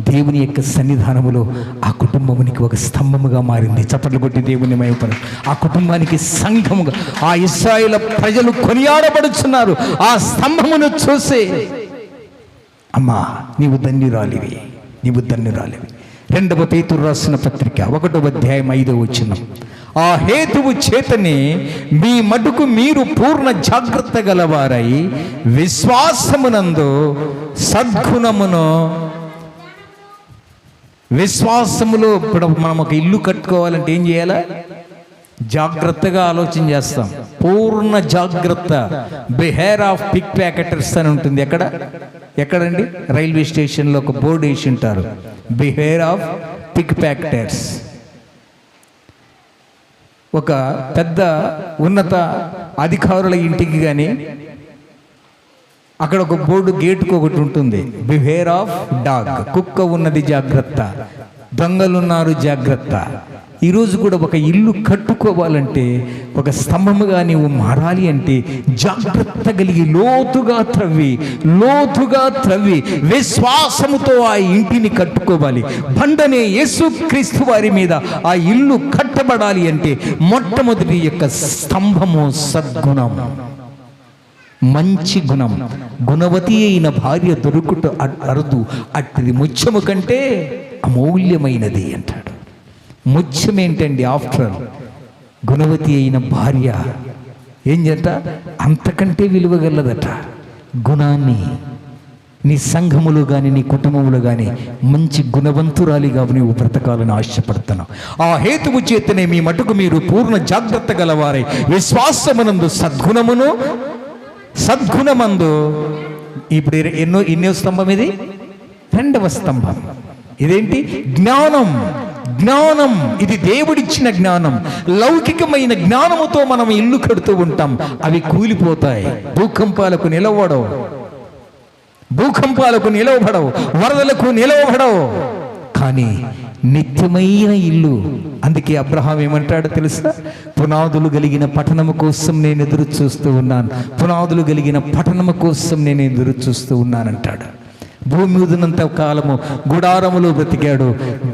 దేవుని యొక్క సన్నిధానములో ఆ కుటుంబానికి ఒక స్తంభముగా మారింది. చప్పట్లు కొట్టి దేవుని మహిమపడు. ఆ కుటుంబానికి సంఘముగా ఆ ఇశ్రాయేలు ప్రజలు కొనియాడబడుచున్నారు. ఆ స్తంభమును చూసి, అమ్మా నీవు ధన్యురాలివి, నీవు ధన్యురాలివి. 2వ పేతురు రాసిన పత్రిక 1వ అధ్యాయం 5వ వచనం. ఆ హేతువు చేతనే మీ మటుకు మీరు పూర్ణ జాగ్రత్త గలవారై విశ్వాసమునందు సద్గుణమును, విశ్వాసములో ఇప్పుడు మనం ఒక ఇల్లు కట్టుకోవాలంటే ఏం చేయాలా? జాగ్రత్తగా ఆలోచన చేస్తాం. పూర్ణ జాగ్రత్త. బిహేర్ ఆఫ్ పిక్ ప్యాకెటర్స్ అని ఉంటుంది. ఎక్కడండి? రైల్వే స్టేషన్లో ఒక బోర్డు వేసి ఉంటారు, బిహేర్ ఆఫ్ పిక్ ప్యాకెటర్స్. ఒక పెద్ద ఉన్నత అధికారుల ఇంటికి కానీ అక్కడ ఒక బోర్డు గేటుకు ఒకటి ఉంటుంది, బిహేర్ ఆఫ్ డాగ్. కుక్క ఉన్నది జాగ్రత్త, దొంగలున్నారు జాగ్రత్త. ఈరోజు కూడా ఒక ఇల్లు కట్టుకోవాలంటే, ఒక స్తంభముగా నీవు మారాలి అంటే జాగ్రత్త కలిగి లోతుగా త్రవ్వి విశ్వాసముతో ఆ ఇంటిని కట్టుకోవాలి. బండనే యేసుక్రీస్తు వారి మీద ఆ ఇల్లు కట్టబడాలి అంటే మొట్టమొదటి యొక్క స్తంభము సద్గుణం, మంచి గుణం. గుణవతి అయిన భార్య దొరుకుట అరుదు, అట్టిది ముత్యము కంటే అమూల్యమైనది అంటాడు. ముత్యం ఏంటండి? ఆఫ్టర్ గుణవతి అయిన భార్య ఏం చేత అంతకంటే విలువగలదట. గుణాన్ని నీ సంఘములు కానీ నీ కుటుంబములు కానీ మంచి గుణవంతురాలిగా నీవు బ్రతకాలని ఆశపడుతున్నావు. ఆ హేతువు చేతనే మీ మటుకు మీరు పూర్ణ జాగ్రత్త గలవారై విశ్వాసమునందు సద్గుణమందు. ఇప్పుడు ఎన్నో స్తంభం ఇది? 2వ స్తంభం. ఇదేంటి? జ్ఞానం. ఇది దేవుడిచ్చిన జ్ఞానం. లౌకికమైన జ్ఞానముతో మనం ఇల్లు కడుతూ ఉంటాం, అవి కూలిపోతాయి. భూకంపాలకు నిలవబడవు, వరదలకు నిలవబడవు. కానీ నిత్యమైన ఇల్లు. అందుకే అబ్రహాం ఏమంటాడో తెలుసా? పునాదులు కలిగిన పట్టణము కోసం నేను ఎదురు చూస్తూ ఉన్నానంటాడు. భూమి మీదనంత కాలము గుడారములో బ్రతికాడు.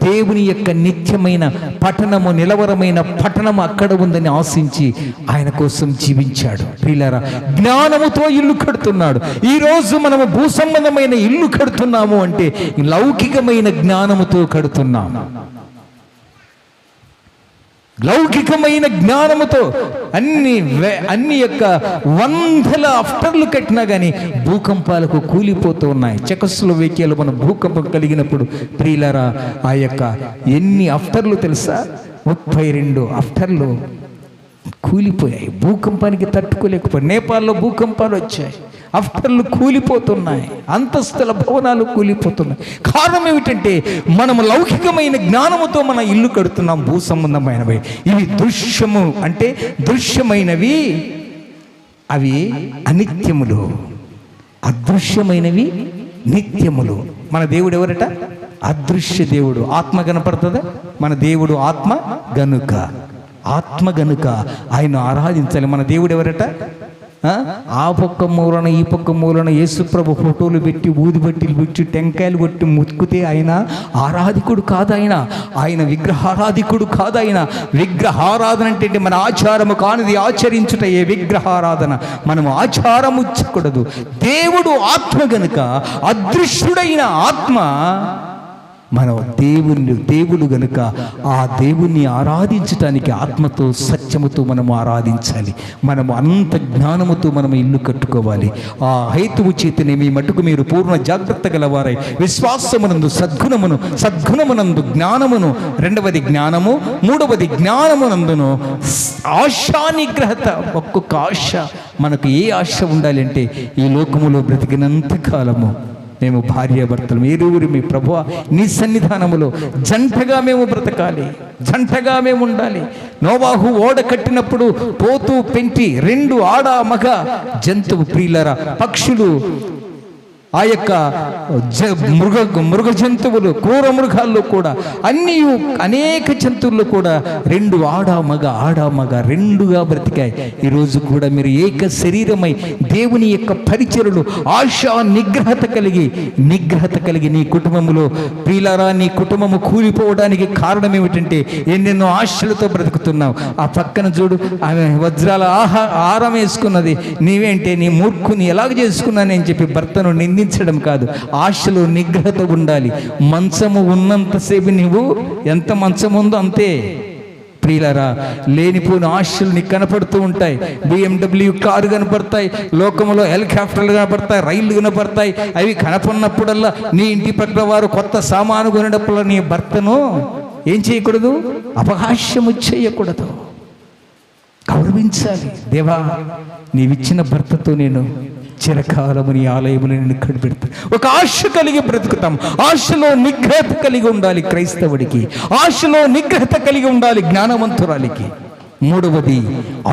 దేవుని యొక్క నిత్యమైన పట్టణము, నిలవరమైన పట్టణము అక్కడ ఉందని ఆశించి ఆయన కోసం జీవించాడు. ప్రియులారా, జ్ఞానముతో ఇల్లు కడుతున్నాడు. ఈరోజు మనము భూ సంబంధమైన ఇల్లు కడుతున్నాము అంటే లౌకికమైన జ్ఞానముతో కడుతున్నాము. లౌకికమైన జ్ఞానముతో అన్ని యొక్క వందల అఫ్టర్లు కట్టినా కానీ భూకంపాలకు కూలిపోతూ ఉన్నాయి. చెకోస్లోవేకియాలో మన భూకంపం కలిగినప్పుడు ప్రియులారా, ఆ యొక్క ఎన్ని అఫ్టర్లు తెలుసా? 32 అఫ్టర్లు కూలిపోయాయి. భూకంపానికి తట్టుకోలేకపోయాయి. నేపాల్లో భూకంపాలు వచ్చాయి, అఫ్టర్లు కూలిపోతున్నాయి, అంతస్తుల భవనాలు కూలిపోతున్నాయి. కారణం ఏమిటంటే మనము లౌకికమైన జ్ఞానముతో మన ఇల్లు కడుతున్నాం. భూ సంబంధమైనవి ఇవి దృశ్యము అంటే దృశ్యమైనవి, అవి అనిత్యములు. అదృశ్యమైనవి నిత్యములు. మన దేవుడు ఎవరట? అదృశ్య దేవుడు. ఆత్మ కనపడుతుందా? మన దేవుడు ఆత్మ గనుక ఆత్మ గనుక ఆయన ఆరాధించాలి. మన దేవుడు ఎవరట? ఆ పక్క మూలన ఈ పక్క మూలన యేసుప్రభు ఫోటోలు పెట్టి ఊదిబట్టిలు పెట్టి టెంకాయలు కొట్టి ముక్కుతే ఆయన ఆరాధికుడు కాదు. ఆయన విగ్రహారాధికుడు కాదు. ఆయన విగ్రహారాధన అంటే మన ఆచారము కానిది ఆచరించుట ఏ విగ్రహారాధన మనము ఆచారముచ్చకూడదు. దేవుడు ఆత్మ గనుక అదృశ్యుడైన ఆత్మ మన దేవుడు గనుక ఆ దేవుణ్ణి ఆరాధించటానికి ఆత్మతో సత్యముతో మనము ఆరాధించాలి. మనము అంత జ్ఞానముతో మనము ఇల్లు కట్టుకోవాలి. ఆ హేతువు చేతనే మీ మటుకు మీరు పూర్ణ జాగ్రత్త గలవారై విశ్వాసమునందు సద్గుణమునందు జ్ఞానమును, రెండవది జ్ఞానము, మూడవది జ్ఞానమునందును ఆశా నిగ్రహత. ఒక్కొక్క ఆశ మనకు ఏ ఆశ ఉండాలి అంటే ఈ లోకములో బ్రతికినంత కాలము మేము భార్యాభర్తలు ఏరువురి మీ ప్రభువా నీ సన్నిధానములో జంటగా మేము బ్రతకాలి, జంటగా మేము ఉండాలి. నోవాహు ఓడ కట్టినప్పుడు పోతూ పెంటి 2 ఆడ మగ జంతువు ప్రియులరా, పక్షులు, ఆ యొక్క మృగ జంతువులు, క్రూర మృగాల్లో కూడా అన్నీ అనేక జంతువుల్లో కూడా 2 ఆడ మగ 2గా బ్రతికాయి. ఈరోజు కూడా మీరు ఏక శరీరమై దేవుని యొక్క పరిచరులు ఆశా నిగ్రహత కలిగి నీ కుటుంబంలో ప్రియులారా, నీ కుటుంబము కూలిపోవడానికి కారణం ఏమిటంటే ఎన్నెన్నో ఆశలతో బ్రతుకుతున్నావు. ఆ పక్కన చూడు, ఆమె వజ్రాల ఆహారం వేసుకున్నది, నీవేంటే నీ మూర్ఖుని ఎలాగ చేసుకున్నానని చెప్పి భర్తను నిందించడం కాదు. ఆశలో నిగ్రహత ఉండాలి. మంచము ఉన్నంతసేపు నీవు ఎంత మంచం ఉందో అంతే. ప్రియులారా, లేనిపోయిన ఆశలు నీకు కనపడుతూ ఉంటాయి. BMW కారు కనపడతాయి, లోకంలో హెలికాప్టర్లు కనపడతాయి, రైళ్లు కనపడతాయి. అవి కనపడినప్పుడల్లా నీ ఇంటి పట్ల వారు కొత్త సామాను కొనేటప్పుడు నీ భర్తను ఏం చేయకూడదు? అపహాస్యము చేయకూడదు, గౌరవించాలి. దేవా, నీవిచ్చిన భర్తతో నేను చిరకాలము నీ ఆలయమును నేను కనిపెడతాను. ఒక ఆశ కలిగి బ్రతుకుతాం. ఆశలో నిగ్రహత కలిగి ఉండాలి క్రైస్తవుడికి, ఆశలో నిగ్రహత కలిగి ఉండాలి జ్ఞానవంతురాలికి. మూడవది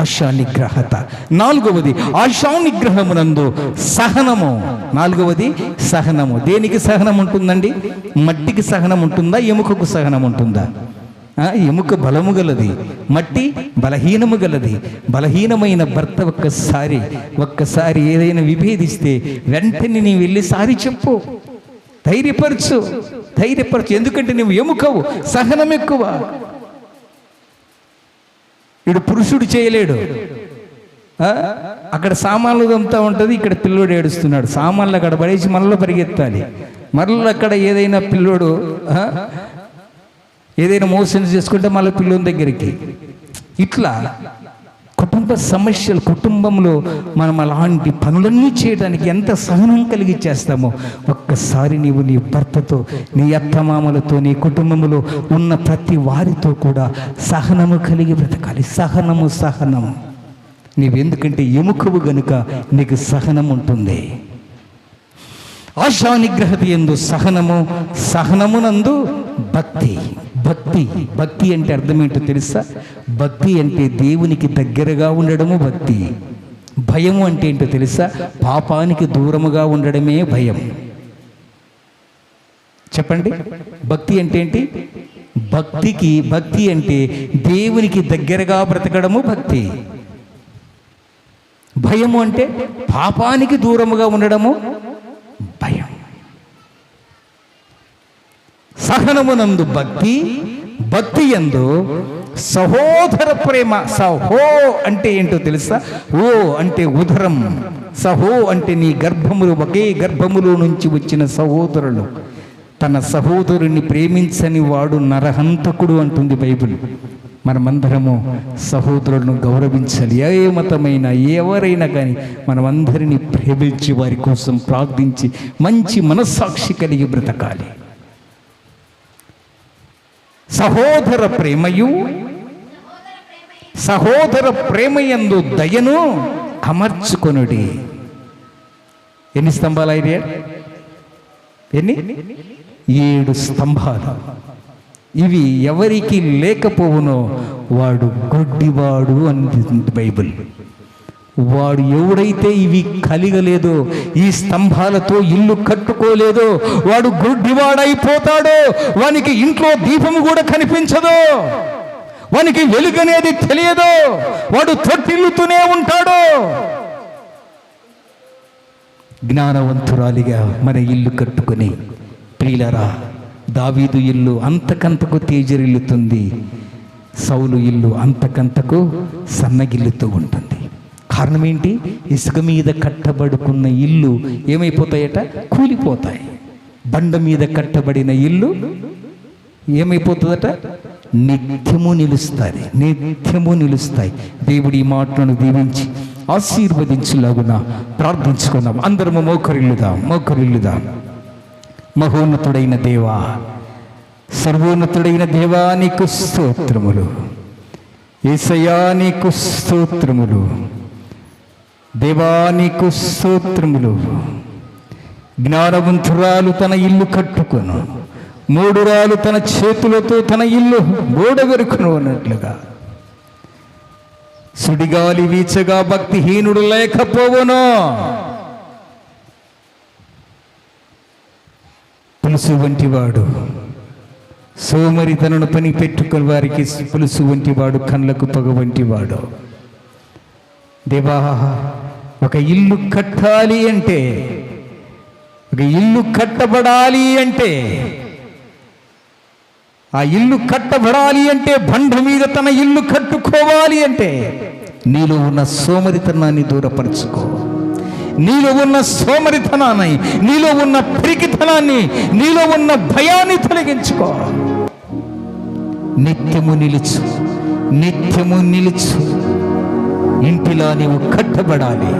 ఆశా నిగ్రహత. నాలుగవది ఆశా నిగ్రహమునందు సహనము. నాలుగవది సహనము. దేనికి సహనం ఉంటుందండి? మట్టికి సహనం ఉంటుందా? ఎముకకు సహనం ఉంటుందా? ఎముక బలము గలది, మట్టి బలహీనము గలది. బలహీనమైన భర్త ఒక్కసారి ఏదైనా విభేదిస్తే వెంటనే నీవు వెళ్ళి సారి చెప్పు, ధైర్యపరచు. ఎందుకంటే నువ్వు ఎముకవు, సహనం ఎక్కువ. ఇడు పురుషుడు చేయలేడు. అక్కడ సామాన్లు అంతా ఉంటుంది, ఇక్కడ పిల్లోడు ఏడుస్తున్నాడు. సామాన్లు అక్కడ పడేసి మళ్ళీ పరిగెత్తాలి. మళ్ళీ అక్కడ ఏదైనా పిల్లోడు ఏదైనా మోసం చేసుకుంటే మళ్ళీ పిల్లోని దగ్గరికి. ఇట్లా కుటుంబ సమస్యలు, కుటుంబంలో మనం అలాంటి పనులన్నీ చేయడానికి ఎంత సహనం కలిగి చేస్తామో ఒక్కసారి నీవు నీ భర్తతో, నీ అత్తమామలతో, నీ కుటుంబంలో ఉన్న ప్రతి వారితో కూడా సహనము కలిగి బ్రతకాలి. సహనము నీవెందుకంటే ఎముకవు గనుక నీకు సహనం ఉంటుంది. ఆశా నిగ్రహత యందు సహనమునందు భక్తి అంటే అర్థం ఏంటో తెలుసా? భక్తి అంటే దేవునికి దగ్గరగా ఉండడము భక్తి. భయము అంటే ఏంటో తెలుసా? పాపానికి దూరముగా ఉండడమే భయం. చెప్పండి, భక్తి అంటే ఏంటి? భక్తి అంటే దేవునికి దగ్గరగా బ్రతకడము భక్తి. భయము అంటే పాపానికి దూరముగా ఉండడము భయం. సహనమునందు భక్తి యందు సహోదర ప్రేమ. సహో అంటే ఏంటో తెలుసా? ఓ అంటే ఉదరం, సహో అంటే నీ గర్భములు, ఒకే గర్భములో నుంచి వచ్చిన సహోదరులు. తన సహోదరుని ప్రేమించని వాడు నరహంతకుడు అంటుంది బైబిల్. మనమందరము సహోదరులను గౌరవించాలి. ఏ మతమైనా ఎవరైనా కానీ మనమందరినీ ప్రేమించి వారి కోసం ప్రార్థించి మంచి మనస్సాక్షి కలిగి బ్రతకాలి. సహోదర ప్రేమయందు దయను అమర్చుకొనుడి. ఎన్ని స్తంభాలు ఐడియా? 7 స్తంభాలు. ఇవి ఎవరికి లేకపోవునో వాడు గొడ్డివాడు అంటుంది బైబిల్. వాడు ఎవడైతే ఇవి కలిగలేదో, ఈ స్తంభాలతో ఇల్లు కట్టుకోలేదో వాడు గుడ్డివాడైపోతాడో. వానికి ఇంట్లో దీపము కూడా కనిపించదు. వానికి వెలుగనేది తెలియదు, వాడు తొట్టిల్లుతూనే ఉంటాడు. జ్ఞానవంతురాలిగా మన ఇల్లు కట్టుకొని, ప్రియులరా, దావీదు ఇల్లు అంతకంతకు తేజరిల్లుతుంది, సౌలు ఇల్లు అంతకంతకు సన్నగిల్లుతూ ఉంటుంది. కారణం ఏంటి? ఇసుక మీద కట్టబడుకున్న ఇల్లు ఏమైపోతాయట? కూలిపోతాయి. బండ మీద కట్టబడిన ఇల్లు ఏమైపోతుందట? నిత్యము నిలుస్తుంది, నిత్యము నిలుస్తాయి. దేవుడి ఈ మాటలను దీవించి ఆశీర్వదించులాగున ప్రార్థించుకుందాం. అందరము మోకరిల్లుదాం. మహోన్నతుడైన దేవా, సర్వోన్నతుడైన దేవా, నీకు స్తోత్రములు. యేసయ్యా, నీకు స్తోత్రములు. దేవా, నీకు స్తోత్రములు. జ్ఞానవంతురాలు తన ఇల్లు కట్టుకొను, మూడురాలు తన చేతులతో తన ఇల్లు గోడవెరుకును అన్నట్లుగా సుడిగాలి వీచగా భక్తిహీనుడు లేకపోవును. పులుసు వంటివాడు సోమరితనను పని పెట్టుకుని వారికి పులుసు వంటివాడు, కళ్ళకు పగ వంటివాడు. దేవా, ఒక ఇల్లు కట్టాలి అంటే, ఒక ఇల్లు కట్టబడాలి అంటే, ఆ ఇల్లు కట్టబడాలి అంటే, బండ మీద తన ఇల్లు కట్టుకోవాలి అంటే నీలో ఉన్న సోమరితనాన్ని దూరపరచుకో. నీలో ఉన్న సోమరితనాన్ని, నీలో ఉన్న పిరికితనాన్ని, నీలో ఉన్న భయాన్ని తొలగించుకో. నిత్యము నిలుచు, నిత్యము నిలుచు ఇంటిలా నీవు కట్టబడాలి.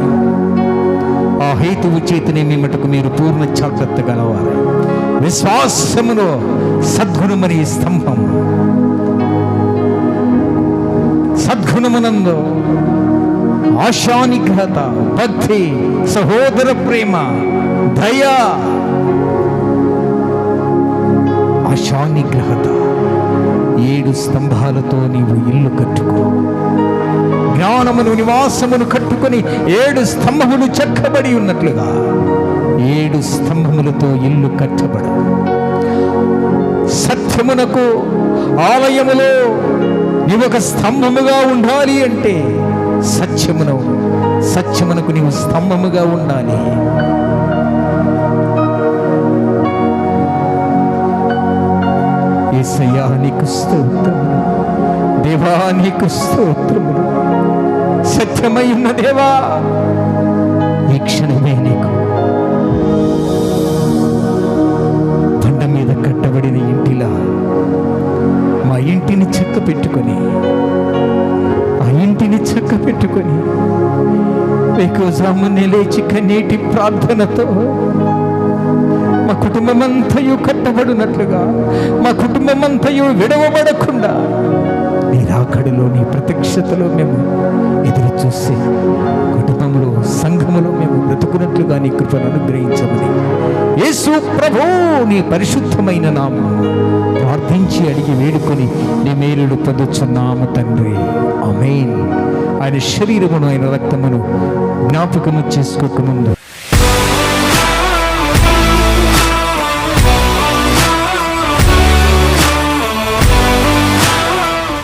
ఆ హేతువు చేతనే మీ మటుకు మీరు పూర్ణ జాగ్రత్త గలవారు. విశ్వాసములో సద్గుణమని స్తంభం, సద్గుణమునందు ఆశానిగ్రహత, భక్తి, సహోదర ప్రేమ, దయ, ఆశానిగ్రహత, 7 స్తంభాలతో నీవు ఇల్లు కట్టుకో. జ్ఞానమును నివాసమును కట్టుకొని 7 స్తంభములు చెక్కబడి ఉన్నట్లుగా 7 స్తంభములతో ఇల్లు కట్టబడు. సత్యమునకు ఆలయములో నీవు ఒక స్తంభముగా ఉండాలి అంటే సత్యమునకు నీవు స్తంభముగా ఉండాలి. యేసయ్యా, నీకు స్తోత్రములు. దేవా, నీకు స్తోత్రములు. సత్యమైన దేవా, ఈ క్షణమే నీకు బండ మీద కట్టబడిన ఇంటిలా మా ఇంటిని చెక్క పెట్టుకొని, ఆ ఇంటిని చెక్క పెట్టుకొని వేకువజామునే లేచి కన్నీటి ప్రార్థనతో మా కుటుంబమంతయు కట్టబడినట్లుగా, మా కుటుంబమంతయు విడవబడకుండా నీ రాకడలో, నీ ప్రత్యక్షతలో మేము ఎదురు చూసి కుటుంబంలో, సంఘములో మేము బ్రతుకున్నట్లుగా నీ కృపను అనుగ్రహించమని యేసు ప్రభు నీ పరిశుద్ధమైన నామం ప్రార్థించి అడిగి వేడుకొని నీ మేలుడు పొందుచున్నాము తండ్రి. ఆమేన్. ఆయన శరీరమును, ఆయన రక్తమును జ్ఞాపకము చేసుకోకముందు